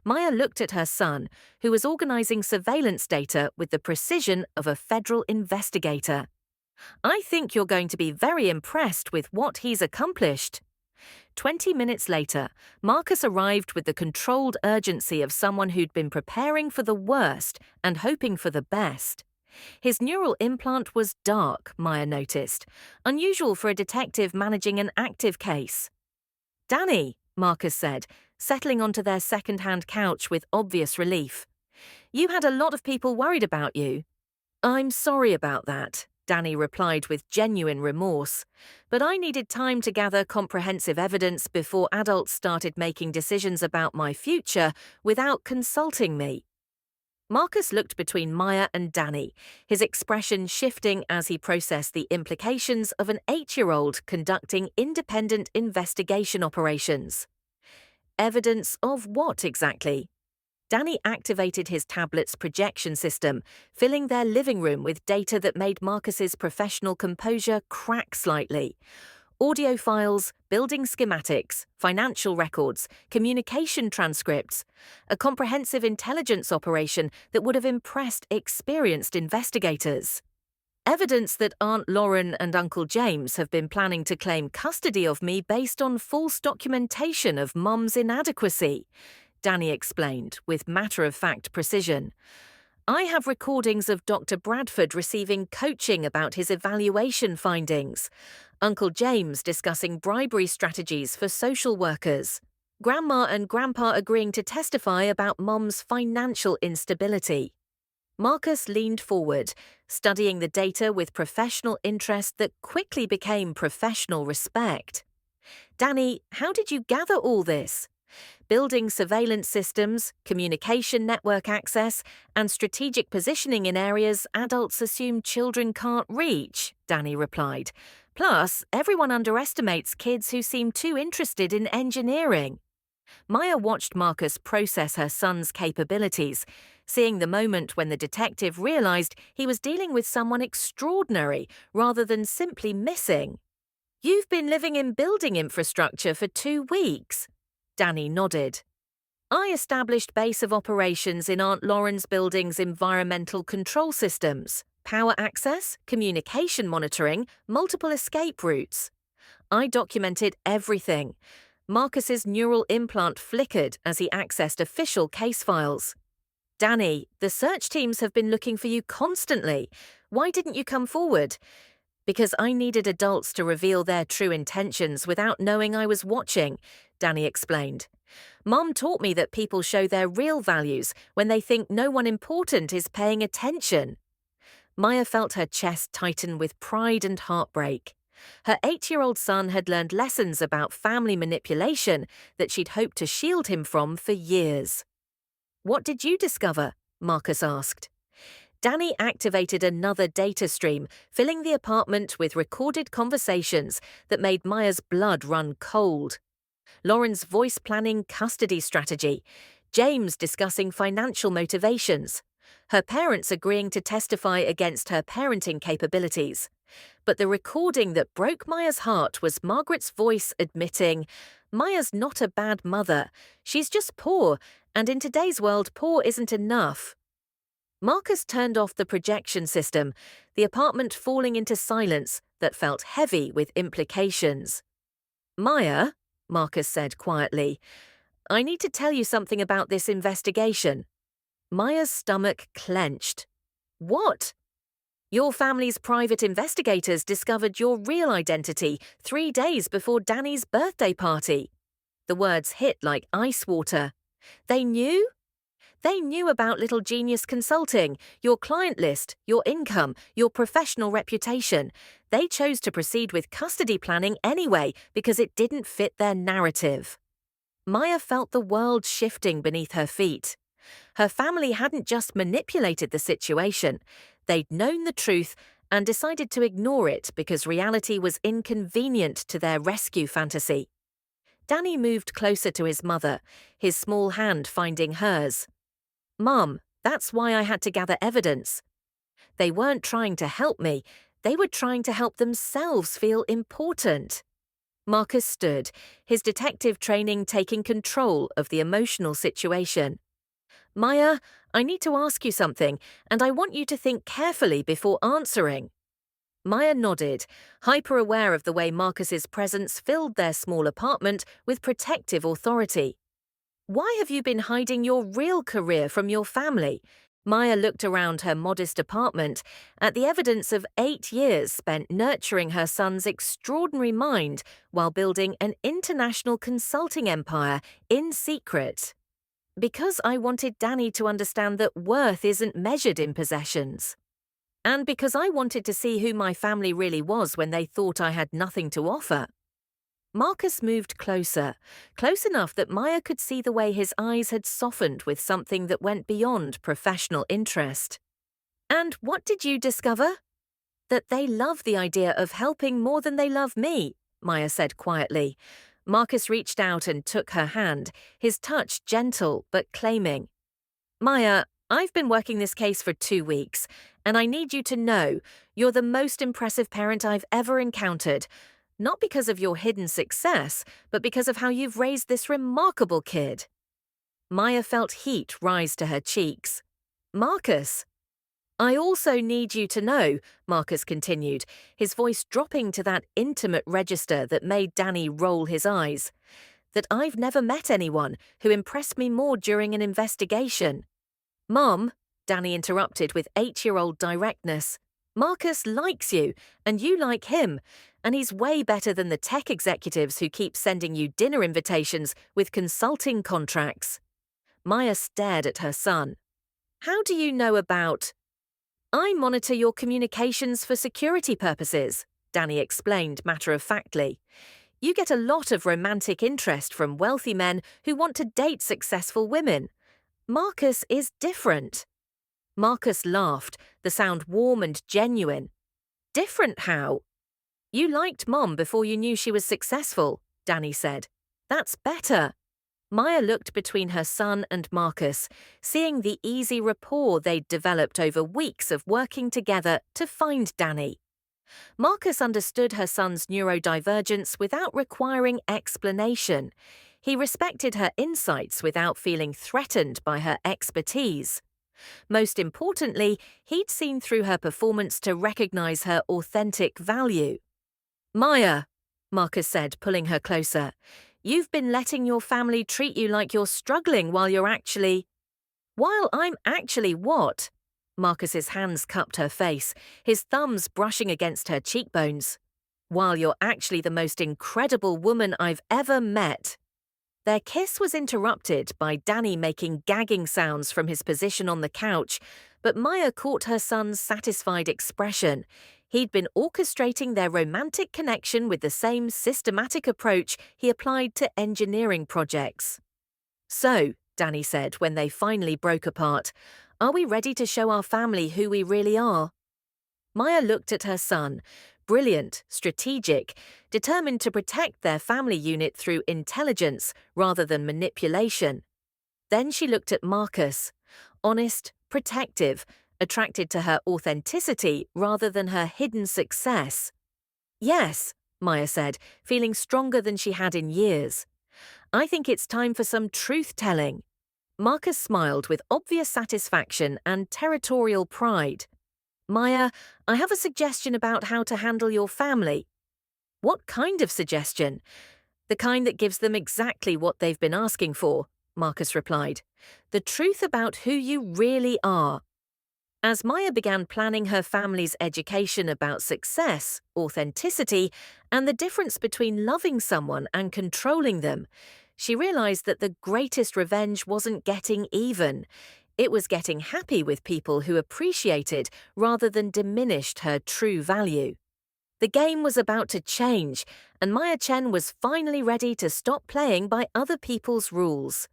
Maya looked at her son, who was organizing surveillance data with the precision of a federal investigator. "I think you're going to be very impressed with what he's accomplished." 20 minutes later, Marcus arrived with the controlled urgency of someone who'd been preparing for the worst and hoping for the best. His neural implant was dark, Maya noticed, unusual for a detective managing an active case. "Danny," Marcus said, settling onto their second-hand couch with obvious relief. "You had a lot of people worried about you." "I'm sorry about that," Danny replied with genuine remorse. "But I needed time to gather comprehensive evidence before adults started making decisions about my future without consulting me." Marcus looked between Maya and Danny, his expression shifting as he processed the implications of an 8-year-old conducting independent investigation operations. Evidence of what exactly? Danny activated his tablet's projection system, filling their living room with data that made Marcus's professional composure crack slightly. Audio files, building schematics, financial records, communication transcripts. A comprehensive intelligence operation that would have impressed experienced investigators. Evidence that Aunt Lauren and Uncle James have been planning to claim custody of me based on false documentation of Mum's inadequacy, Danny explained with matter-of-fact precision. I have recordings of Dr. Bradford receiving coaching about his evaluation findings, Uncle James discussing bribery strategies for social workers, Grandma and Grandpa agreeing to testify about Mum's financial instability. Marcus leaned forward, studying the data with professional interest that quickly became professional respect. Danny, how did you gather all this? Building surveillance systems, communication network access, and strategic positioning in areas adults assume children can't reach, Danny replied. Plus, everyone underestimates kids who seem too interested in engineering. Maya watched Marcus process her son's capabilities, seeing the moment when the detective realized he was dealing with someone extraordinary rather than simply missing. You've been living in building infrastructure for 2 weeks. Danny nodded. I established base of operations in Aunt Lauren's building's environmental control systems, power access, communication monitoring, multiple escape routes. I documented everything. Marcus's neural implant flickered as he accessed official case files. Danny, the search teams have been looking for you constantly. Why didn't you come forward? Because I needed adults to reveal their true intentions without knowing I was watching, Danny explained. Mom taught me that people show their real values when they think no one important is paying attention. Maya felt her chest tighten with pride and heartbreak. Her 8-year-old son had learned lessons about family manipulation that she'd hoped to shield him from for years. What did you discover? Marcus asked. Danny activated another data stream, filling the apartment with recorded conversations that made Maya's blood run cold. Lauren's voice planning custody strategy, James discussing financial motivations, her parents agreeing to testify against her parenting capabilities. But the recording that broke Maya's heart was Margaret's voice admitting, Maya's not a bad mother, she's just poor, and in today's world poor isn't enough. Marcus turned off the projection system, the apartment falling into silence that felt heavy with implications. Maya, Marcus said quietly, I need to tell you something about this investigation. Maya's stomach clenched. What? Your family's private investigators discovered your real identity 3 days before Danny's birthday party. The words hit like ice water. They knew? They knew about Little Genius Consulting, your client list, your income, your professional reputation. They chose to proceed with custody planning anyway because it didn't fit their narrative. Maya felt the world shifting beneath her feet. Her family hadn't just manipulated the situation. They'd known the truth and decided to ignore it because reality was inconvenient to their rescue fantasy. Danny moved closer to his mother, his small hand finding hers. Mum, that's why I had to gather evidence. They weren't trying to help me, they were trying to help themselves feel important. Marcus stood, his detective training taking control of the emotional situation. Maya, I need to ask you something, and I want you to think carefully before answering. Maya nodded, hyper-aware of the way Marcus's presence filled their small apartment with protective authority. Why have you been hiding your real career from your family? Maya looked around her modest apartment at the evidence of 8 years spent nurturing her son's extraordinary mind while building an international consulting empire in secret. Because I wanted Danny to understand that worth isn't measured in possessions. And because I wanted to see who my family really was when they thought I had nothing to offer. Marcus moved closer, close enough that Maya could see the way his eyes had softened with something that went beyond professional interest. And what did you discover? That they love the idea of helping more than they love me, Maya said quietly. Marcus reached out and took her hand, his touch gentle but claiming. Maya, I've been working this case for 2 weeks, and I need you to know you're the most impressive parent I've ever encountered. Not because of your hidden success, but because of how you've raised this remarkable kid. Maya felt heat rise to her cheeks. Marcus. I also need you to know, Marcus continued, his voice dropping to that intimate register that made Danny roll his eyes, that I've never met anyone who impressed me more during an investigation. Mom, Danny interrupted with 8-year-old directness, Marcus likes you, and you like him, and he's way better than the tech executives who keep sending you dinner invitations with consulting contracts. Maya stared at her son. How do you know about... I monitor your communications for security purposes, Danny explained matter-of-factly. You get a lot of romantic interest from wealthy men who want to date successful women. Marcus is different. Marcus laughed, the sound warm and genuine. Different how? You liked Mom before you knew she was successful, Danny said. That's better. Maya looked between her son and Marcus, seeing the easy rapport they'd developed over weeks of working together to find Danny. Marcus understood her son's neurodivergence without requiring explanation. He respected her insights without feeling threatened by her expertise. Most importantly, he'd seen through her performance to recognize her authentic value. Maya, Marcus said, pulling her closer, you've been letting your family treat you like you're struggling while you're actually... While I'm actually what? Marcus's hands cupped her face, his thumbs brushing against her cheekbones. While you're actually the most incredible woman I've ever met. Their kiss was interrupted by Danny making gagging sounds from his position on the couch, but Maya caught her son's satisfied expression. He'd been orchestrating their romantic connection with the same systematic approach he applied to engineering projects. So, Danny said when they finally broke apart, are we ready to show our family who we really are? Maya looked at her son, brilliant, strategic, determined to protect their family unit through intelligence rather than manipulation. Then she looked at Marcus, honest, protective, attracted to her authenticity rather than her hidden success. Yes, Maya said, feeling stronger than she had in years. I think it's time for some truth-telling. Marcus smiled with obvious satisfaction and territorial pride. Maya, I have a suggestion about how to handle your family. What kind of suggestion? The kind that gives them exactly what they've been asking for, Marcus replied. The truth about who you really are. As Maya began planning her family's education about success, authenticity, and the difference between loving someone and controlling them, she realized that the greatest revenge wasn't getting even. It was getting happy with people who appreciated rather than diminished her true value. The game was about to change, and Maya Chen was finally ready to stop playing by other people's rules.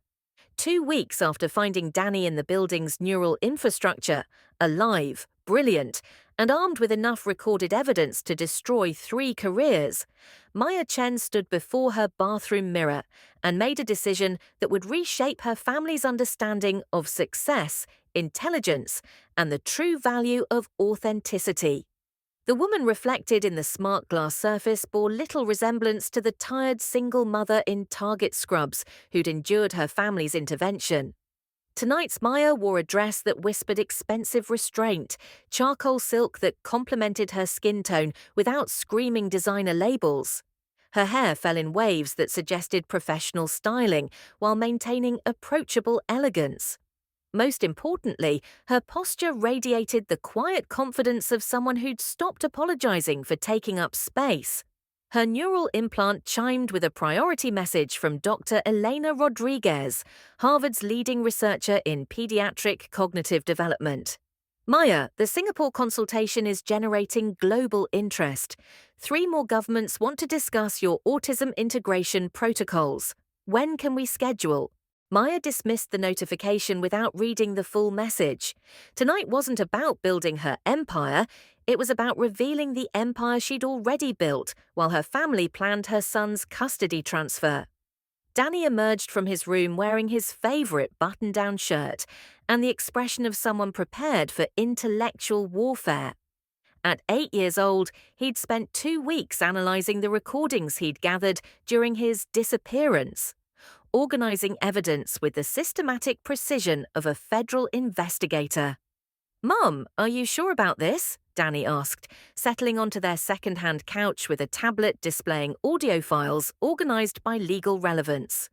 2 weeks after finding Danny in the building's neural infrastructure, alive, brilliant, and armed with enough recorded evidence to destroy 3 careers, Maya Chen stood before her bathroom mirror and made a decision that would reshape her family's understanding of success, intelligence, and the true value of authenticity. The woman reflected in the smart glass surface bore little resemblance to the tired single mother in Target scrubs who'd endured her family's intervention. Tonight's Maya wore a dress that whispered expensive restraint, charcoal silk that complemented her skin tone without screaming designer labels. Her hair fell in waves that suggested professional styling while maintaining approachable elegance. Most importantly, her posture radiated the quiet confidence of someone who'd stopped apologizing for taking up space. Her neural implant chimed with a priority message from Dr. Elena Rodriguez, Harvard's leading researcher in pediatric cognitive development. Maya, the Singapore consultation is generating global interest. 3 more governments want to discuss your autism integration protocols. When can we schedule? Maya dismissed the notification without reading the full message. Tonight wasn't about building her empire, it was about revealing the empire she'd already built while her family planned her son's custody transfer. Danny emerged from his room wearing his favorite button-down shirt and the expression of someone prepared for intellectual warfare. At 8 years old, he'd spent 2 weeks analysing the recordings he'd gathered during his disappearance, organising evidence with the systematic precision of a federal investigator. "Mum, are you sure about this?" Danny asked, settling onto their second-hand couch with a tablet displaying audio files organised by legal relevance.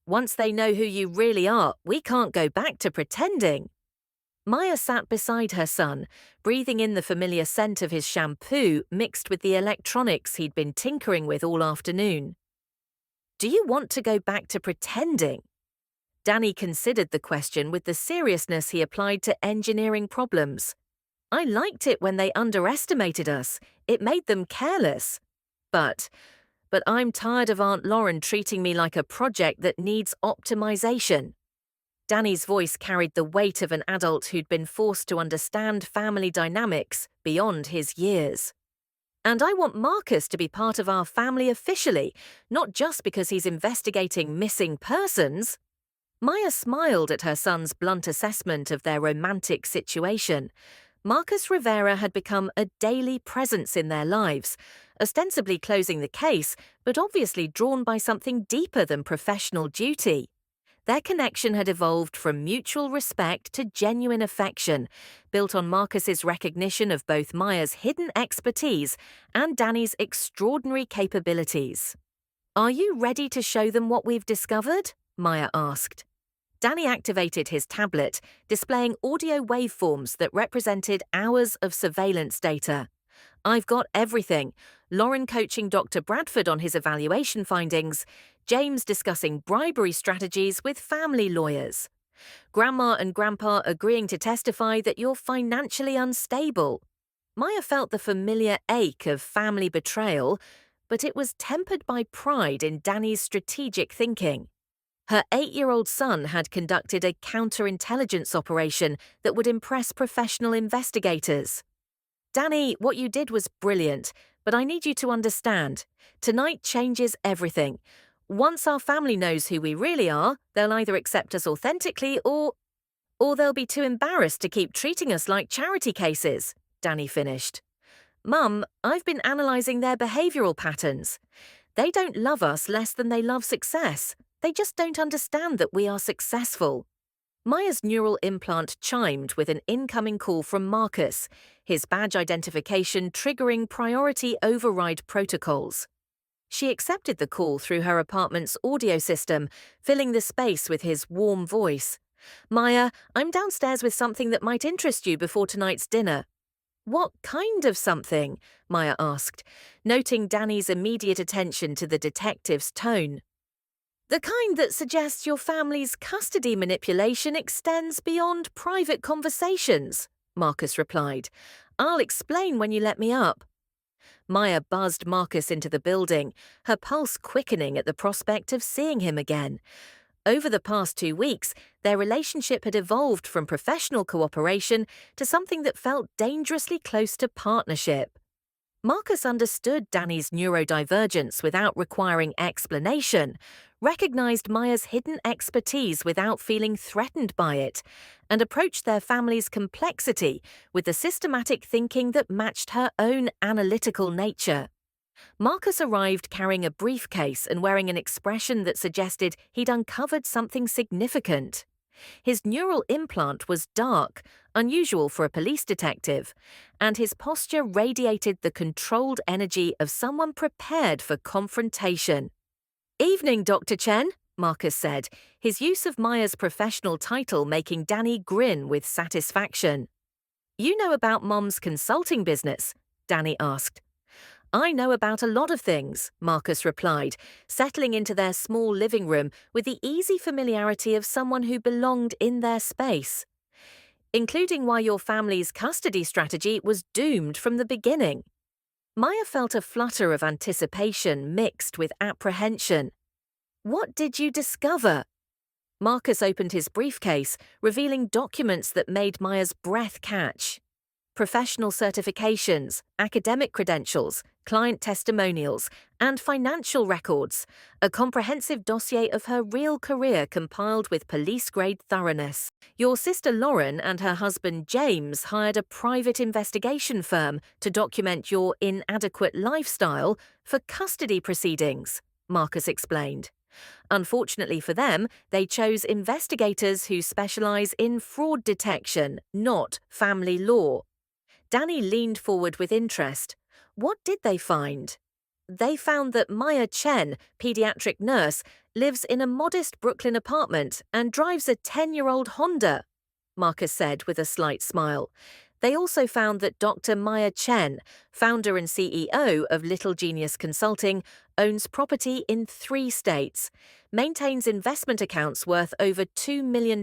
"Once they know who you really are, we can't go back to pretending." Maya sat beside her son, breathing in the familiar scent of his shampoo mixed with the electronics he'd been tinkering with all afternoon. "Do you want to go back to pretending?" Danny considered the question with the seriousness he applied to engineering problems. "I liked it when they underestimated us. It made them careless. But I'm tired of Aunt Lauren treating me like a project that needs optimization." Danny's voice carried the weight of an adult who'd been forced to understand family dynamics beyond his years. "And I want Marcus to be part of our family officially, not just because he's investigating missing persons." Maya smiled at her son's blunt assessment of their romantic situation. Marcus Rivera had become a daily presence in their lives, ostensibly closing the case, but obviously drawn by something deeper than professional duty. Their connection had evolved from mutual respect to genuine affection, built on Marcus's recognition of both Maya's hidden expertise and Danny's extraordinary capabilities. "Are you ready to show them what we've discovered?" Maya asked. Danny activated his tablet, displaying audio waveforms that represented hours of surveillance data. "I've got everything. Lauren coaching Dr. Bradford on his evaluation findings, James discussing bribery strategies with family lawyers, Grandma and Grandpa agreeing to testify that you're financially unstable." Maya felt the familiar ache of family betrayal, but it was tempered by pride in Danny's strategic thinking. Her 8-year-old son had conducted a counterintelligence operation that would impress professional investigators. "Danny, what you did was brilliant, but I need you to understand. Tonight changes everything. Once our family knows who we really are, they'll either accept us authentically or they'll be too embarrassed to keep treating us like charity cases," Danny finished. "Mum, I've been analysing their behavioural patterns. They don't love us less than they love success. They just don't understand that we are successful." Maya's neural implant chimed with an incoming call from Marcus, his badge identification triggering priority override protocols. She accepted the call through her apartment's audio system, filling the space with his warm voice. "Maya, I'm downstairs with something that might interest you before tonight's dinner." "What kind of something?" Maya asked, noting Danny's immediate attention to the detective's tone. "The kind that suggests your family's custody manipulation extends beyond private conversations," Marcus replied. "I'll explain when you let me up." Maya buzzed Marcus into the building, her pulse quickening at the prospect of seeing him again. Over the past 2 weeks, their relationship had evolved from professional cooperation to something that felt dangerously close to partnership. Marcus understood Danny's neurodivergence without requiring explanation, recognized Maya's hidden expertise without feeling threatened by it, and approached their family's complexity with the systematic thinking that matched her own analytical nature. Marcus arrived carrying a briefcase and wearing an expression that suggested he'd uncovered something significant. His neural implant was dark, unusual for a police detective, and his posture radiated the controlled energy of someone prepared for confrontation. "Evening, Dr. Chen," Marcus said, his use of Maya's professional title making Danny grin with satisfaction. "You know about Mom's consulting business?" Danny asked. "I know about a lot of things," Marcus replied, settling into their small living room with the easy familiarity of someone who belonged in their space. "Including why your family's custody strategy was doomed from the beginning." Maya felt a flutter of anticipation mixed with apprehension. "What did you discover?" Marcus opened his briefcase, revealing documents that made Maya's breath catch. Professional certifications, academic credentials, client testimonials, and financial records, a comprehensive dossier of her real career compiled with police-grade thoroughness. Your sister Lauren and her husband James hired a private investigation firm to document your inadequate lifestyle for custody proceedings, Marcus explained. Unfortunately for them, they chose investigators who specialize in fraud detection, not family law. Danny leaned forward with interest. What did they find? They found that Maya Chen, pediatric nurse, lives in a modest Brooklyn apartment and drives a 10-year-old Honda, Marcus said with a slight smile. They also found that Dr. Maya Chen, founder and CEO of Little Genius Consulting, owns property in 3 states, maintains investment accounts worth over $2 million,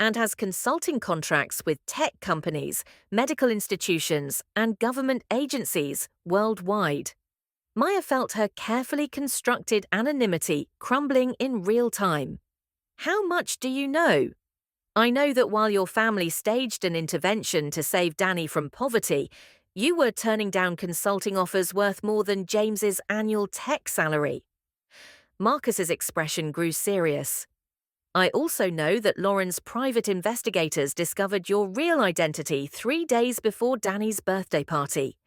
and has consulting contracts with tech companies, medical institutions, and government agencies worldwide. Maya felt her carefully constructed anonymity crumbling in real time. How much do you know? I know that while your family staged an intervention to save Danny from poverty, you were turning down consulting offers worth more than James's annual tech salary. Marcus's expression grew serious. I also know that Lauren's private investigators discovered your real identity 3 days before Danny's birthday party.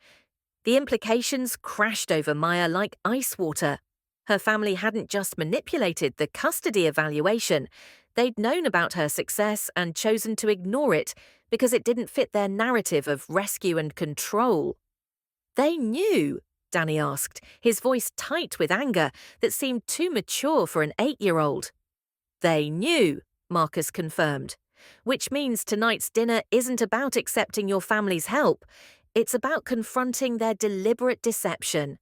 The implications crashed over Maya like ice water. Her family hadn't just manipulated the custody evaluation, they'd known about her success and chosen to ignore it because it didn't fit their narrative of rescue and control. They knew, Danny asked, his voice tight with anger that seemed too mature for an 8-year-old. They knew, Marcus confirmed, which means tonight's dinner isn't about accepting your family's help. It's about confronting their deliberate deception.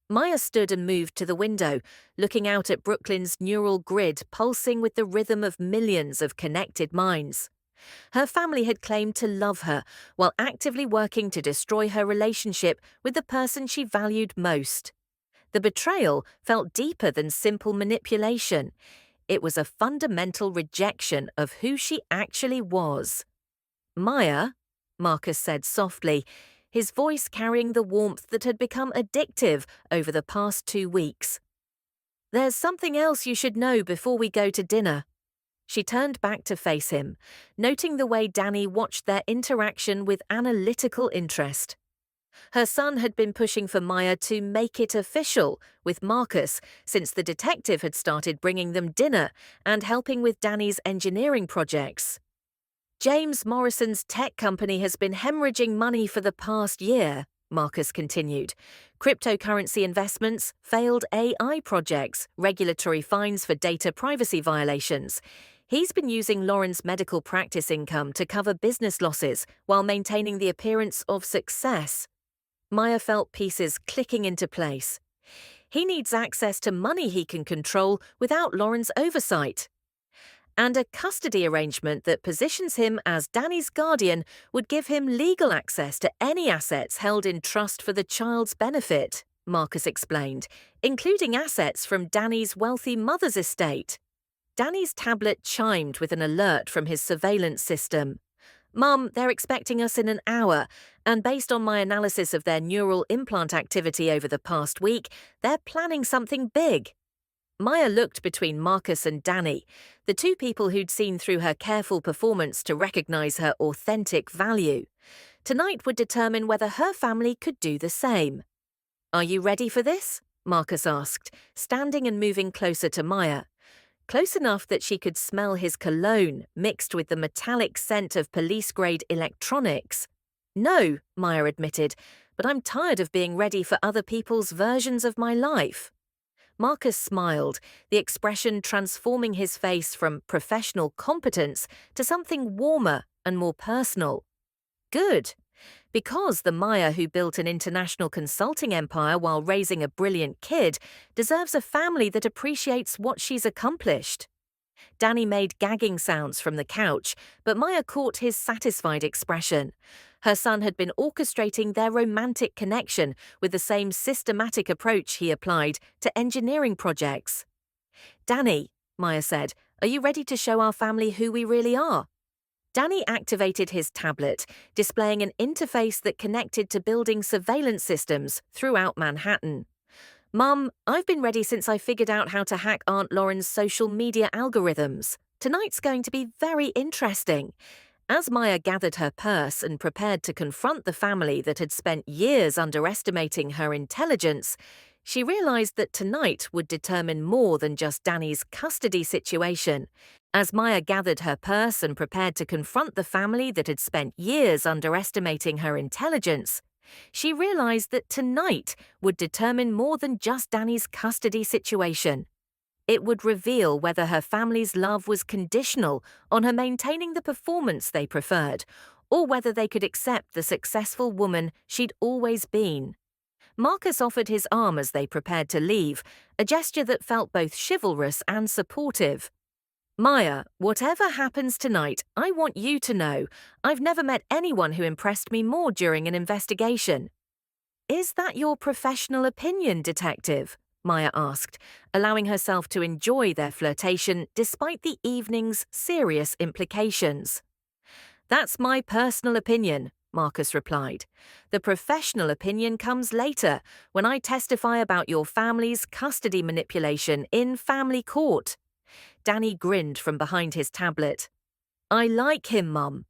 Maya stood and moved to the window, looking out at Brooklyn's neural grid pulsing with the rhythm of millions of connected minds. Her family had claimed to love her while actively working to destroy her relationship with the person she valued most. The betrayal felt deeper than simple manipulation. It was a fundamental rejection of who she actually was. Maya, Marcus said softly, his voice carrying the warmth that had become addictive over the past 2 weeks. There's something else you should know before we go to dinner. She turned back to face him, noting the way Danny watched their interaction with analytical interest. Her son had been pushing for Maya to make it official with Marcus since the detective had started bringing them dinner and helping with Danny's engineering projects. James Morrison's tech company has been hemorrhaging money for the past year, Marcus continued. Cryptocurrency investments, failed AI projects, regulatory fines for data privacy violations. He's been using Lauren's medical practice income to cover business losses while maintaining the appearance of success. Maya felt pieces clicking into place. He needs access to money he can control without Lauren's oversight. And a custody arrangement that positions him as Danny's guardian would give him legal access to any assets held in trust for the child's benefit, Marcus explained, including assets from Danny's wealthy mother's estate. Danny's tablet chimed with an alert from his surveillance system. Mum, they're expecting us in an hour, and based on my analysis of their neural implant activity over the past week, they're planning something big. Maya looked between Marcus and Danny, the 2 people who'd seen through her careful performance to recognize her authentic value. Tonight would determine whether her family could do the same. Are you ready for this? Marcus asked, standing and moving closer to Maya. Close enough that she could smell his cologne mixed with the metallic scent of police-grade electronics. No, Maya admitted, but I'm tired of being ready for other people's versions of my life. Marcus smiled, the expression transforming his face from professional competence to something warmer and more personal. Good, because the Maya who built an international consulting empire while raising a brilliant kid deserves a family that appreciates what she's accomplished. Danny made gagging sounds from the couch, but Maya caught his satisfied expression. Her son had been orchestrating their romantic connection with the same systematic approach he applied to engineering projects. Danny, Maya said, are you ready to show our family who we really are? Danny activated his tablet, displaying an interface that connected to building surveillance systems throughout Manhattan. "Mum, I've been ready since I figured out how to hack Aunt Lauren's social media algorithms. Tonight's going to be very interesting." As Maya gathered her purse and prepared to confront the family that had spent years underestimating her intelligence, she realized that tonight would determine more than just Danny's custody situation. As Maya gathered her purse and prepared to confront the family that had spent years underestimating her intelligence, she realized that tonight would determine more than just Danny's custody situation. It would reveal whether her family's love was conditional on her maintaining the performance they preferred, or whether they could accept the successful woman she'd always been. Marcus offered his arm as they prepared to leave, a gesture that felt both chivalrous and supportive. "Maya, whatever happens tonight, I want you to know I've never met anyone who impressed me more during an investigation." "Is that your professional opinion, Detective?" Maya asked, allowing herself to enjoy their flirtation despite the evening's serious implications. "That's my personal opinion," Marcus replied. "The professional opinion comes later, when I testify about your family's custody manipulation in family court." Danny grinned from behind his tablet. "I like him, Mum.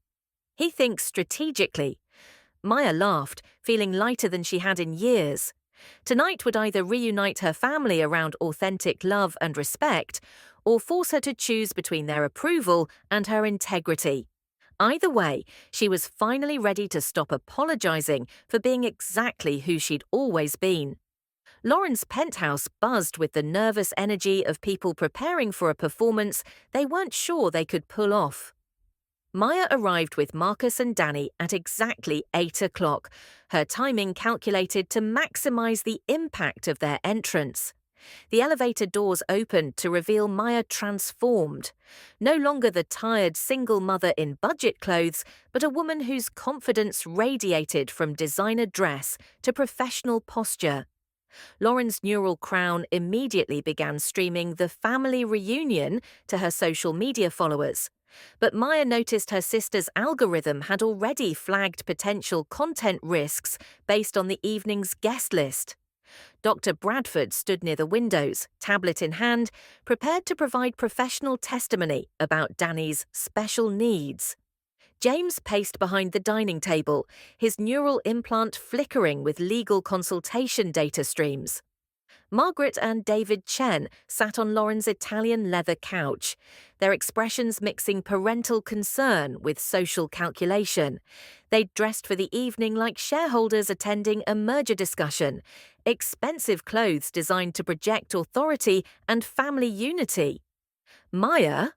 He thinks strategically." Maya laughed, feeling lighter than she had in years. Tonight would either reunite her family around authentic love and respect, or force her to choose between their approval and her integrity. Either way, she was finally ready to stop apologizing for being exactly who she'd always been. Lauren's penthouse buzzed with the nervous energy of people preparing for a performance they weren't sure they could pull off. Maya arrived with Marcus and Danny at exactly 8 o'clock, her timing calculated to maximize the impact of their entrance. The elevator doors opened to reveal Maya transformed. No longer the tired single mother in budget clothes, but a woman whose confidence radiated from designer dress to professional posture. Lauren's neural crown immediately began streaming the family reunion to her social media followers. But Maya noticed her sister's algorithm had already flagged potential content risks based on the evening's guest list. Dr. Bradford stood near the windows, tablet in hand, prepared to provide professional testimony about Danny's special needs. James paced behind the dining table, his neural implant flickering with legal consultation data streams. Margaret and David Chen sat on Lauren's Italian leather couch, their expressions mixing parental concern with social calculation. They'd dressed for the evening like shareholders attending a merger discussion, expensive clothes designed to project authority and family unity. "Maya?"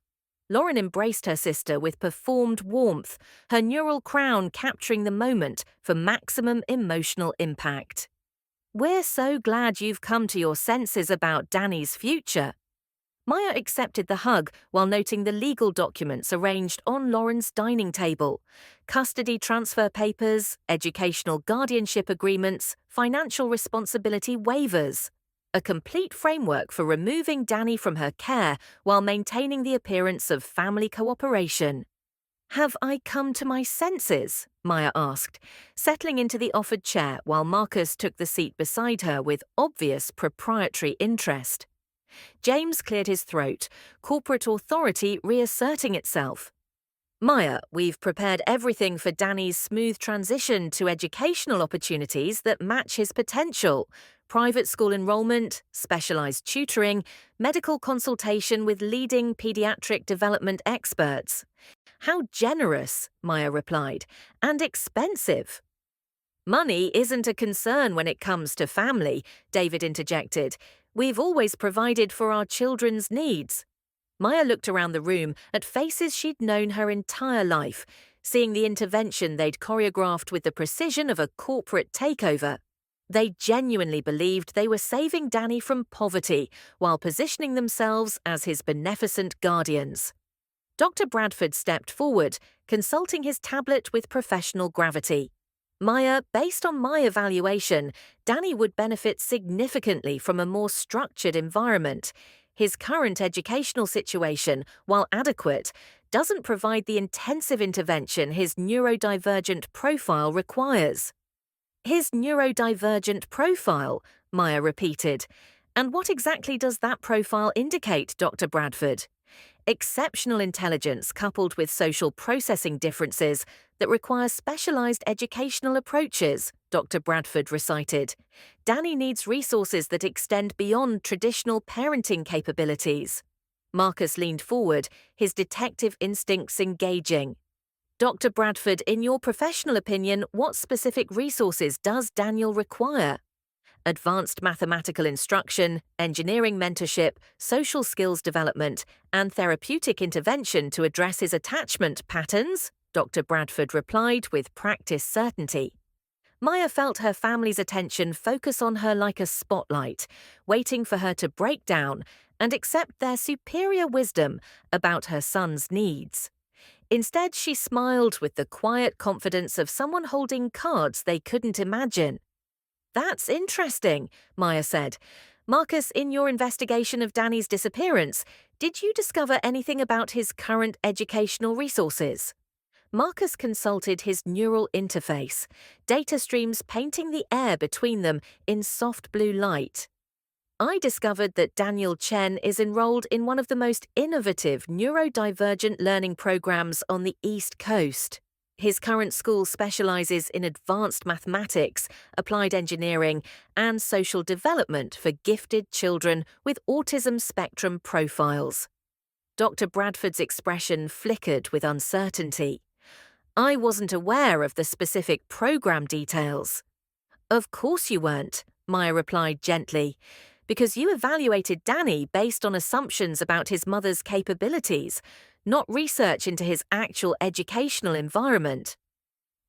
Lauren embraced her sister with performed warmth, her neural crown capturing the moment for maximum emotional impact. "We're so glad you've come to your senses about Danny's future." Maya accepted the hug while noting the legal documents arranged on Lauren's dining table: custody transfer papers, educational guardianship agreements, financial responsibility waivers. A complete framework for removing Danny from her care while maintaining the appearance of family cooperation. "Have I come to my senses?" Maya asked, settling into the offered chair while Marcus took the seat beside her with obvious proprietary interest. James cleared his throat, corporate authority reasserting itself. "Maya, we've prepared everything for Danny's smooth transition to educational opportunities that match his potential: private school enrollment, specialized tutoring, medical consultation with leading pediatric development experts." "How generous," Maya replied, "and expensive." "Money isn't a concern when it comes to family," David interjected. "We've always provided for our children's needs." Maya looked around the room at faces she'd known her entire life, seeing the intervention they'd choreographed with the precision of a corporate takeover. They genuinely believed they were saving Danny from poverty while positioning themselves as his beneficent guardians. Dr. Bradford stepped forward, consulting his tablet with professional gravity. "Maya, based on my evaluation, Danny would benefit significantly from a more structured environment. His current educational situation, while adequate, doesn't provide the intensive intervention his neurodivergent profile requires. His neurodivergent profile, Maya repeated. And what exactly does that profile indicate, Dr. Bradford? Exceptional intelligence coupled with social processing differences that require specialized educational approaches, Dr. Bradford recited. Danny needs resources that extend beyond traditional parenting capabilities. Marcus leaned forward, his detective instincts engaging. Dr. Bradford, in your professional opinion, what specific resources does Daniel require? Advanced mathematical instruction, engineering mentorship, social skills development, and therapeutic intervention to address his attachment patterns, Dr. Bradford replied with practiced certainty. Maya felt her family's attention focus on her like a spotlight, waiting for her to break down and accept their superior wisdom about her son's needs. Instead, she smiled with the quiet confidence of someone holding cards they couldn't imagine. That's interesting, Maya said. Marcus, in your investigation of Danny's disappearance, did you discover anything about his current educational resources? Marcus consulted his neural interface, data streams painting the air between them in soft blue light. I discovered that Daniel Chen is enrolled in one of the most innovative neurodivergent learning programs on the East Coast. His current school specializes in advanced mathematics, applied engineering, and social development for gifted children with autism spectrum profiles. Dr. Bradford's expression flickered with uncertainty. I wasn't aware of the specific program details. Of course you weren't, Maya replied gently, because you evaluated Danny based on assumptions about his mother's capabilities, not research into his actual educational environment.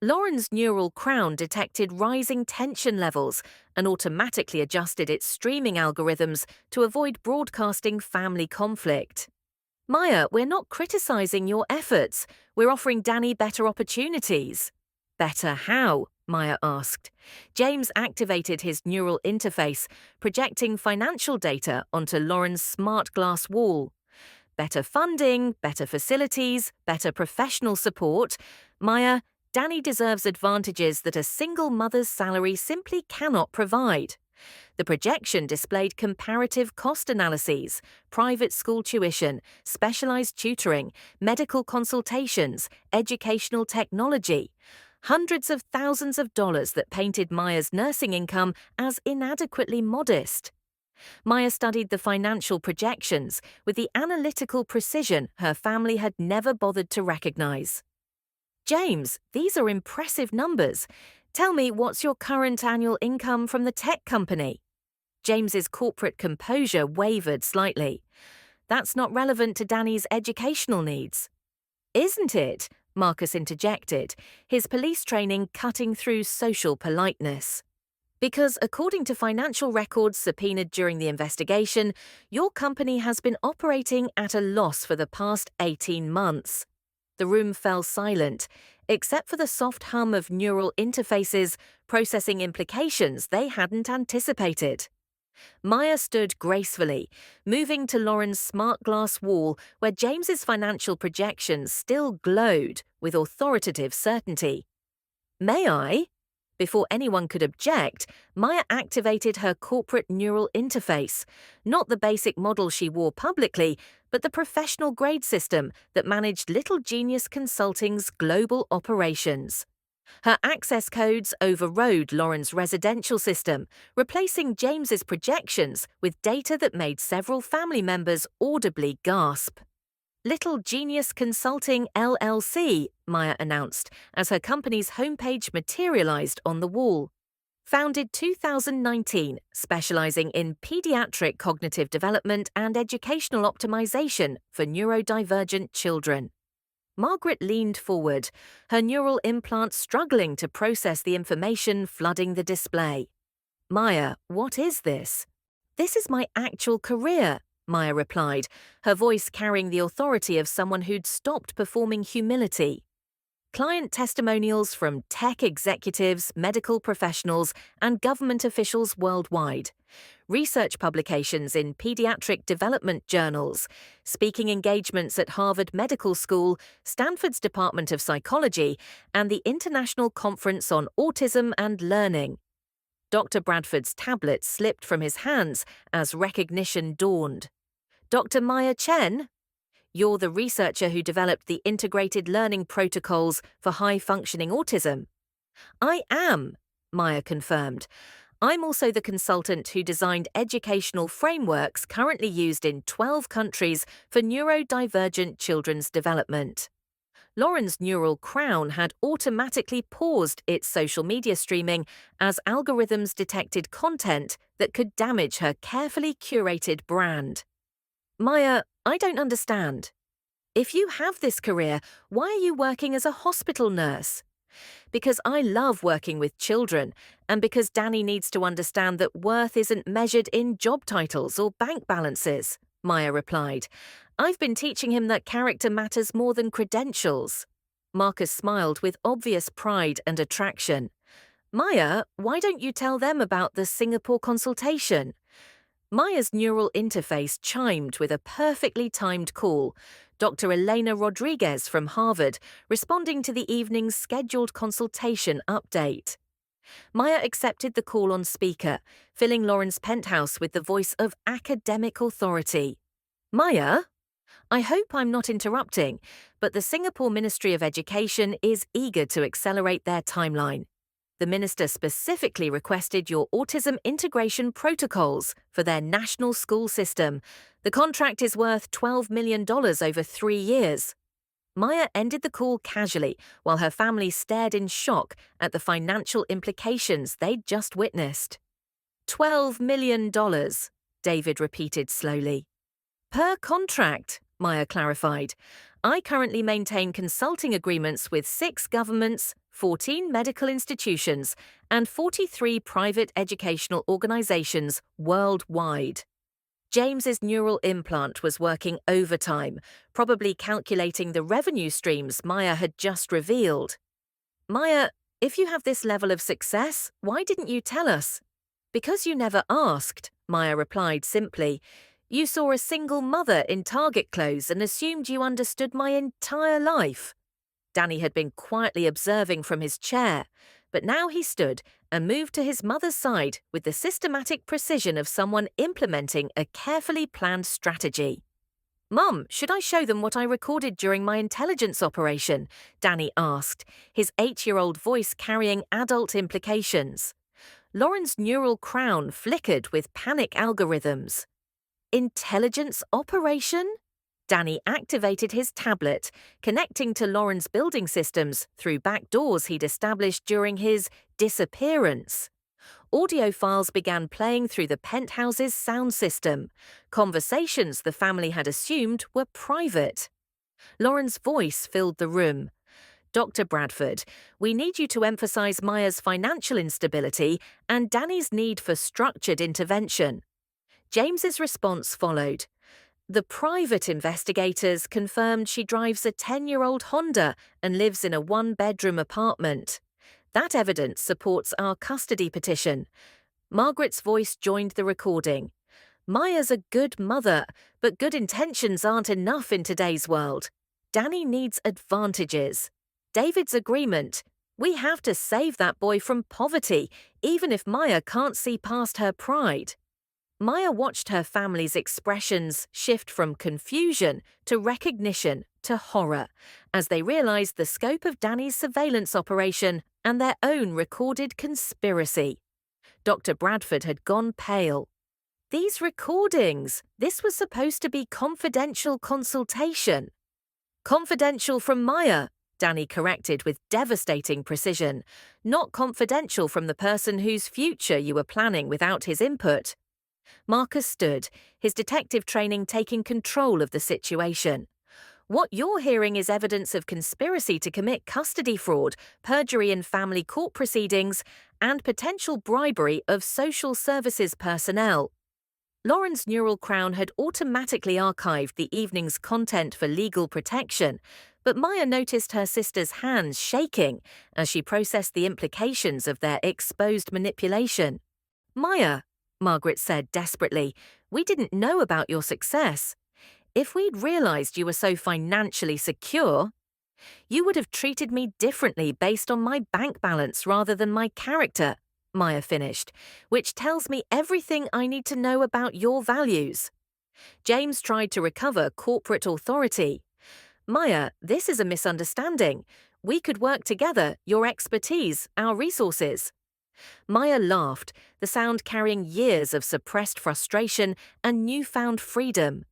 Lauren's neural crown detected rising tension levels and automatically adjusted its streaming algorithms to avoid broadcasting family conflict. Maya, we're not criticizing your efforts. We're offering Danny better opportunities. Better how? Maya asked. James activated his neural interface, projecting financial data onto Lauren's smart glass wall. Better funding, better facilities, better professional support. Maya, Danny deserves advantages that a single mother's salary simply cannot provide. The projection displayed comparative cost analyses, private school tuition, specialized tutoring, medical consultations, educational technology. Hundreds of thousands of dollars that painted Maya's nursing income as inadequately modest. Maya studied the financial projections with the analytical precision her family had never bothered to recognize. James, these are impressive numbers. Tell me, what's your current annual income from the tech company? James's corporate composure wavered slightly. That's not relevant to Danny's educational needs. Isn't it? Marcus interjected, his police training cutting through social politeness. Because according to financial records subpoenaed during the investigation, your company has been operating at a loss for the past 18 months. The room fell silent, except for the soft hum of neural interfaces processing implications they hadn't anticipated. Maya stood gracefully, moving to Lauren's smart glass wall where James's financial projections still glowed with authoritative certainty. May I? Before anyone could object, Maya activated her corporate neural interface, not the basic model she wore publicly, but the professional grade system that managed Little Genius Consulting's global operations. Her access codes overrode Lauren's residential system, replacing James's projections with data that made several family members audibly gasp. Little Genius Consulting LLC, Maya announced as her company's homepage materialized on the wall. Founded 2019, specializing in pediatric cognitive development and educational optimization for neurodivergent children. Margaret leaned forward, her neural implant struggling to process the information flooding the display. Maya, what is this? This is my actual career, Maya replied, her voice carrying the authority of someone who'd stopped performing humility. client testimonials from tech executives, medical professionals, and government officials worldwide, research publications in pediatric development journals, speaking engagements at Harvard Medical School, Stanford's Department of Psychology, and the International Conference on Autism and Learning. Dr. Bradford's tablet slipped from his hands as recognition dawned. Dr. Maya Chen? You're the researcher who developed the integrated learning protocols for high-functioning autism. I am, Maya confirmed. I'm also the consultant who designed educational frameworks currently used in 12 countries for neurodivergent children's development. Lauren's neural crown had automatically paused its social media streaming as algorithms detected content that could damage her carefully curated brand. Maya, I don't understand. If you have this career, why are you working as a hospital nurse? Because I love working with children, and because Danny needs to understand that worth isn't measured in job titles or bank balances, Maya replied. I've been teaching him that character matters more than credentials. Marcus smiled with obvious pride and attraction. Maya, why don't you tell them about the Singapore consultation? Maya's neural interface chimed with a perfectly timed call. Dr. Elena Rodriguez from Harvard, responding to the evening's scheduled consultation update. Maya accepted the call on speaker, filling Lauren's penthouse with the voice of academic authority. Maya? I hope I'm not interrupting, but the Singapore Ministry of Education is eager to accelerate their timeline. The minister specifically requested your autism integration protocols for their national school system. The contract is worth $12 million over 3 years. Maya ended the call casually while her family stared in shock at the financial implications they'd just witnessed. $12 million, David repeated slowly. Per contract, Maya clarified. I currently maintain consulting agreements with 6 governments, 14 medical institutions, and 43 private educational organizations worldwide. James's neural implant was working overtime, probably calculating the revenue streams Maya had just revealed. Maya, if you have this level of success, why didn't you tell us? Because you never asked, Maya replied simply. You saw a single mother in Target clothes and assumed you understood my entire life. Danny had been quietly observing from his chair, but now he stood and moved to his mother's side with the systematic precision of someone implementing a carefully planned strategy. Mum, should I show them what I recorded during my intelligence operation? Danny asked, his 8-year-old voice carrying adult implications. Lauren's neural crown flickered with panic algorithms. Intelligence operation? Danny activated his tablet, connecting to Lauren's building systems through back doors he'd established during his disappearance. Audio files began playing through the penthouse's sound system. Conversations the family had assumed were private. Lauren's voice filled the room. Dr. Bradford, we need you to emphasize Maya's financial instability and Danny's need for structured intervention. James's response followed. The private investigators confirmed she drives a 10-year-old Honda and lives in a 1-bedroom apartment. That evidence supports our custody petition. Margaret's voice joined the recording. Maya's a good mother, but good intentions aren't enough in today's world. Danny needs advantages. David's agreement. We have to save that boy from poverty, even if Maya can't see past her pride. Maya watched her family's expressions shift from confusion to recognition to horror as they realized the scope of Danny's surveillance operation and their own recorded conspiracy. Dr. Bradford had gone pale. These recordings, this was supposed to be confidential consultation. Confidential from Maya, Danny corrected with devastating precision. Not confidential from the person whose future you were planning without his input. Marcus stood, his detective training taking control of the situation. What you're hearing is evidence of conspiracy to commit custody fraud, perjury in family court proceedings, and potential bribery of social services personnel. Lauren's neural crown had automatically archived the evening's content for legal protection, but Maya noticed her sister's hands shaking as she processed the implications of their exposed manipulation. "Maya," Margaret said desperately, "we didn't know about your success. If we'd realized you were so financially secure, you would have treated me differently based on my bank balance rather than my character," Maya finished, "which tells me everything I need to know about your values." James tried to recover corporate authority. "Maya, this is a misunderstanding. We could work together, your expertise, our resources." Maya laughed, the sound carrying years of suppressed frustration and newfound freedom.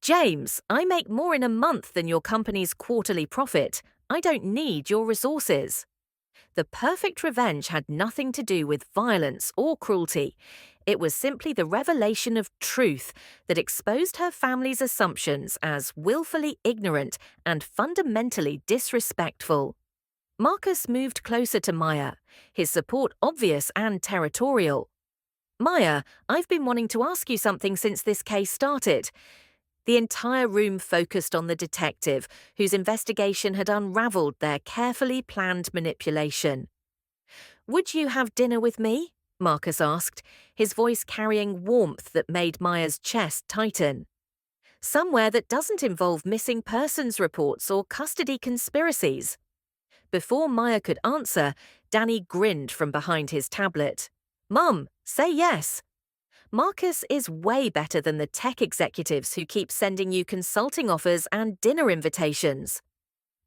"James, I make more in a month than your company's quarterly profit. I don't need your resources." The perfect revenge had nothing to do with violence or cruelty. It was simply the revelation of truth that exposed her family's assumptions as willfully ignorant and fundamentally disrespectful. Marcus moved closer to Maya, his support obvious and territorial. "Maya, I've been wanting to ask you something since this case started." The entire room focused on the detective, whose investigation had unraveled their carefully planned manipulation. "Would you have dinner with me?" Marcus asked, his voice carrying warmth that made Maya's chest tighten. "Somewhere that doesn't involve missing persons reports or custody conspiracies." Before Maya could answer, Danny grinned from behind his tablet. "Mum, say yes." Marcus is way better than the tech executives who keep sending you consulting offers and dinner invitations.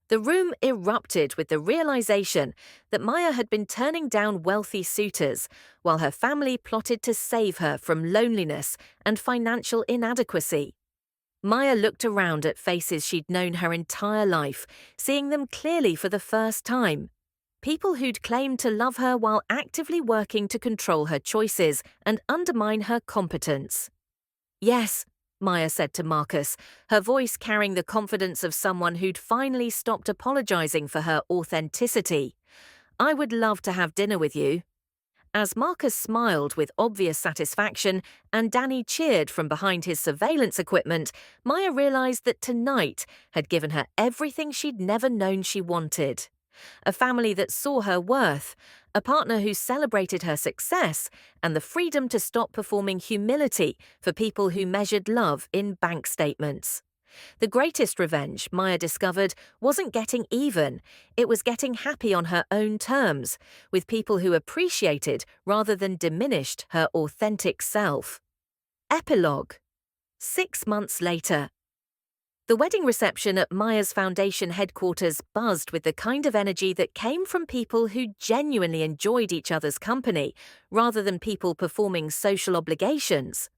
The room erupted with the realization that Maya had been turning down wealthy suitors while her family plotted to save her from loneliness and financial inadequacy. Maya looked around at faces she'd known her entire life, seeing them clearly for the first time. People who'd claimed to love her while actively working to control her choices and undermine her competence. "Yes," Maya said to Marcus, her voice carrying the confidence of someone who'd finally stopped apologizing for her authenticity. "I would love to have dinner with you." As Marcus smiled with obvious satisfaction and Danny cheered from behind his surveillance equipment, Maya realized that tonight had given her everything she'd never known she wanted. A family that saw her worth, a partner who celebrated her success, and the freedom to stop performing humility for people who measured love in bank statements. The greatest revenge, Maya discovered, wasn't getting even. It was getting happy on her own terms, with people who appreciated rather than diminished her authentic self. Epilogue. 6 months later. The wedding reception at Maya's Foundation headquarters buzzed with the kind of energy that came from people who genuinely enjoyed each other's company, rather than people performing social obligations.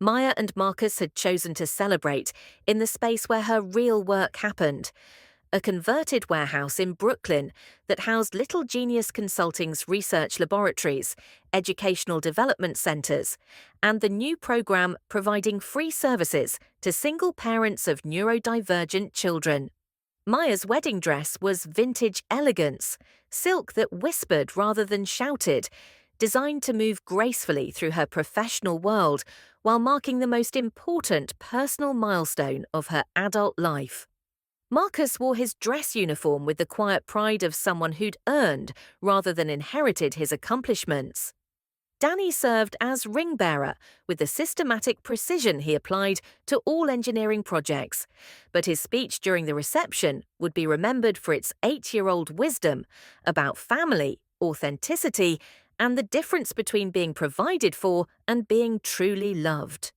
Maya and Marcus had chosen to celebrate in the space where her real work happened, a converted warehouse in Brooklyn that housed Little Genius Consulting's research laboratories, educational development centers, and the new program providing free services to single parents of neurodivergent children. Maya's wedding dress was vintage elegance, silk that whispered rather than shouted, designed to move gracefully through her professional world while marking the most important personal milestone of her adult life. Marcus wore his dress uniform with the quiet pride of someone who'd earned rather than inherited his accomplishments. Danny served as ring bearer with the systematic precision he applied to all engineering projects, but his speech during the reception would be remembered for its 8-year-old wisdom about family, authenticity, and the difference between being provided for and being truly loved.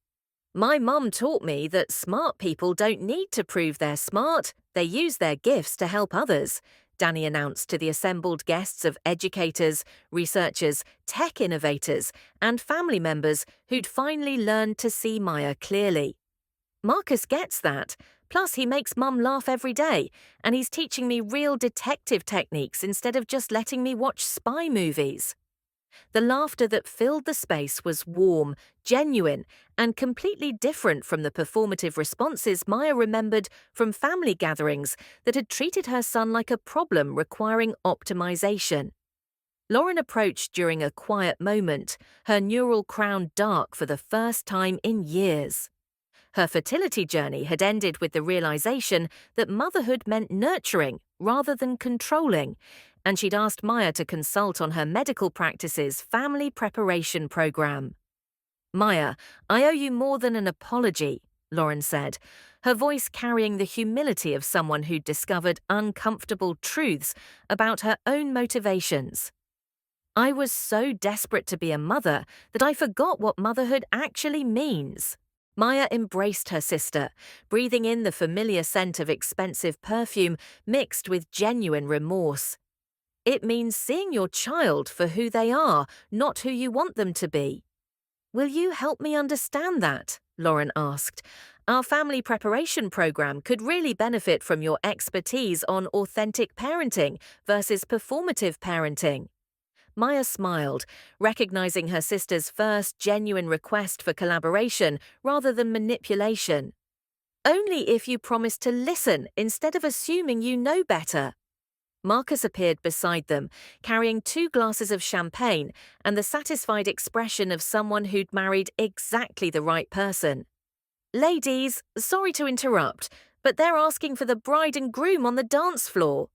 "My mum taught me that smart people don't need to prove they're smart, they use their gifts to help others," Danny announced to the assembled guests of educators, researchers, tech innovators, and family members who'd finally learned to see Maya clearly. "Marcus gets that, plus he makes Mum laugh every day, and he's teaching me real detective techniques instead of just letting me watch spy movies." The laughter that filled the space was warm, genuine, and completely different from the performative responses Maya remembered from family gatherings that had treated her son like a problem requiring optimization. Lauren approached during a quiet moment, her neural crown dark for the first time in years. Her fertility journey had ended with the realization that motherhood meant nurturing rather than controlling, and she'd asked Maya to consult on her medical practice's family preparation program. "Maya, I owe you more than an apology," Lauren said, her voice carrying the humility of someone who'd discovered uncomfortable truths about her own motivations. "I was so desperate to be a mother that I forgot what motherhood actually means." Maya embraced her sister, breathing in the familiar scent of expensive perfume mixed with genuine remorse. "It means seeing your child for who they are, not who you want them to be." "Will you help me understand that?" Lauren asked. "Our family preparation program could really benefit from your expertise on authentic parenting versus performative parenting." Maya smiled, recognizing her sister's first genuine request for collaboration rather than manipulation. "Only if you promise to listen instead of assuming you know better." Marcus appeared beside them, carrying 2 glasses of champagne and the satisfied expression of someone who'd married exactly the right person. "Ladies, sorry to interrupt, but they're asking for the bride and groom on the dance floor."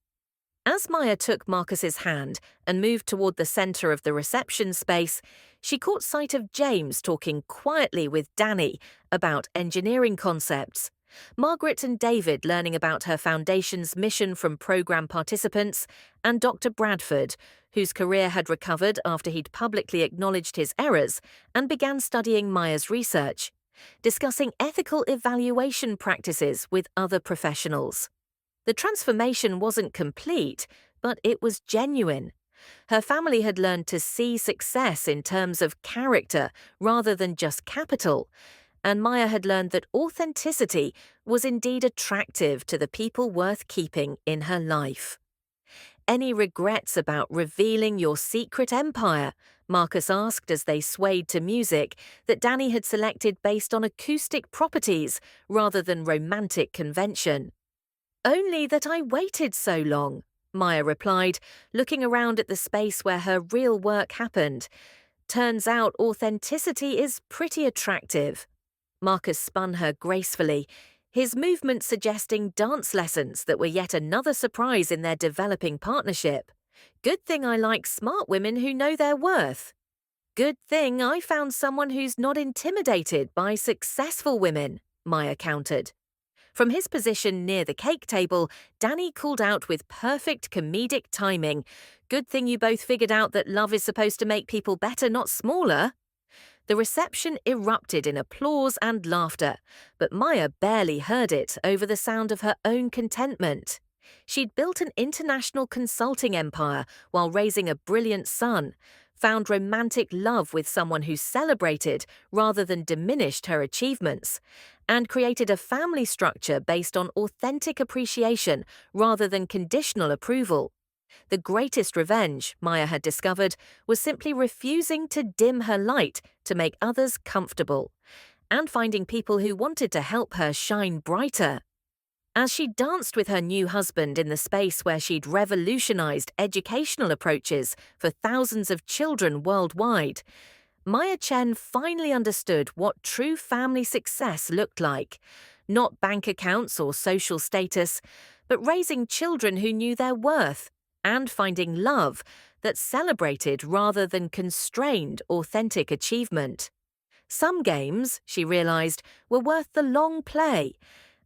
As Maya took Marcus's hand and moved toward the center of the reception space, she caught sight of James talking quietly with Danny about engineering concepts, Margaret and David learning about her foundation's mission from program participants, and Dr. Bradford, whose career had recovered after he'd publicly acknowledged his errors and began studying Maya's research, discussing ethical evaluation practices with other professionals. The transformation wasn't complete, but it was genuine. Her family had learned to see success in terms of character rather than just capital, and Maya had learned that authenticity was indeed attractive to the people worth keeping in her life. "Any regrets about revealing your secret empire?" Marcus asked as they swayed to music that Danny had selected based on acoustic properties rather than romantic convention. "Only that I waited so long," Maya replied, looking around at the space where her real work happened. "Turns out authenticity is pretty attractive." Marcus spun her gracefully, his movement suggesting dance lessons that were yet another surprise in their developing partnership. "Good thing I like smart women who know their worth." "Good thing I found someone who's not intimidated by successful women," Maya countered. From his position near the cake table, Danny called out with perfect comedic timing, "Good thing you both figured out that love is supposed to make people better, not smaller." The reception erupted in applause and laughter, but Maya barely heard it over the sound of her own contentment. She'd built an international consulting empire while raising a brilliant son, found romantic love with someone who celebrated rather than diminished her achievements, and created a family structure based on authentic appreciation rather than conditional approval. The greatest revenge, Maya had discovered, was simply refusing to dim her light to make others comfortable, and finding people who wanted to help her shine brighter. As she danced with her new husband in the space where she'd revolutionized educational approaches for thousands of children worldwide, Maya Chen finally understood what true family success looked like. Not bank accounts or social status, but raising children who knew their worth, and finding love that celebrated rather than constrained authentic achievement. Some games, she realized, were worth the long play,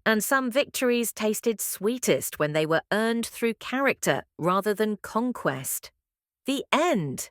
and some victories tasted sweetest when they were earned through character rather than conquest. The end.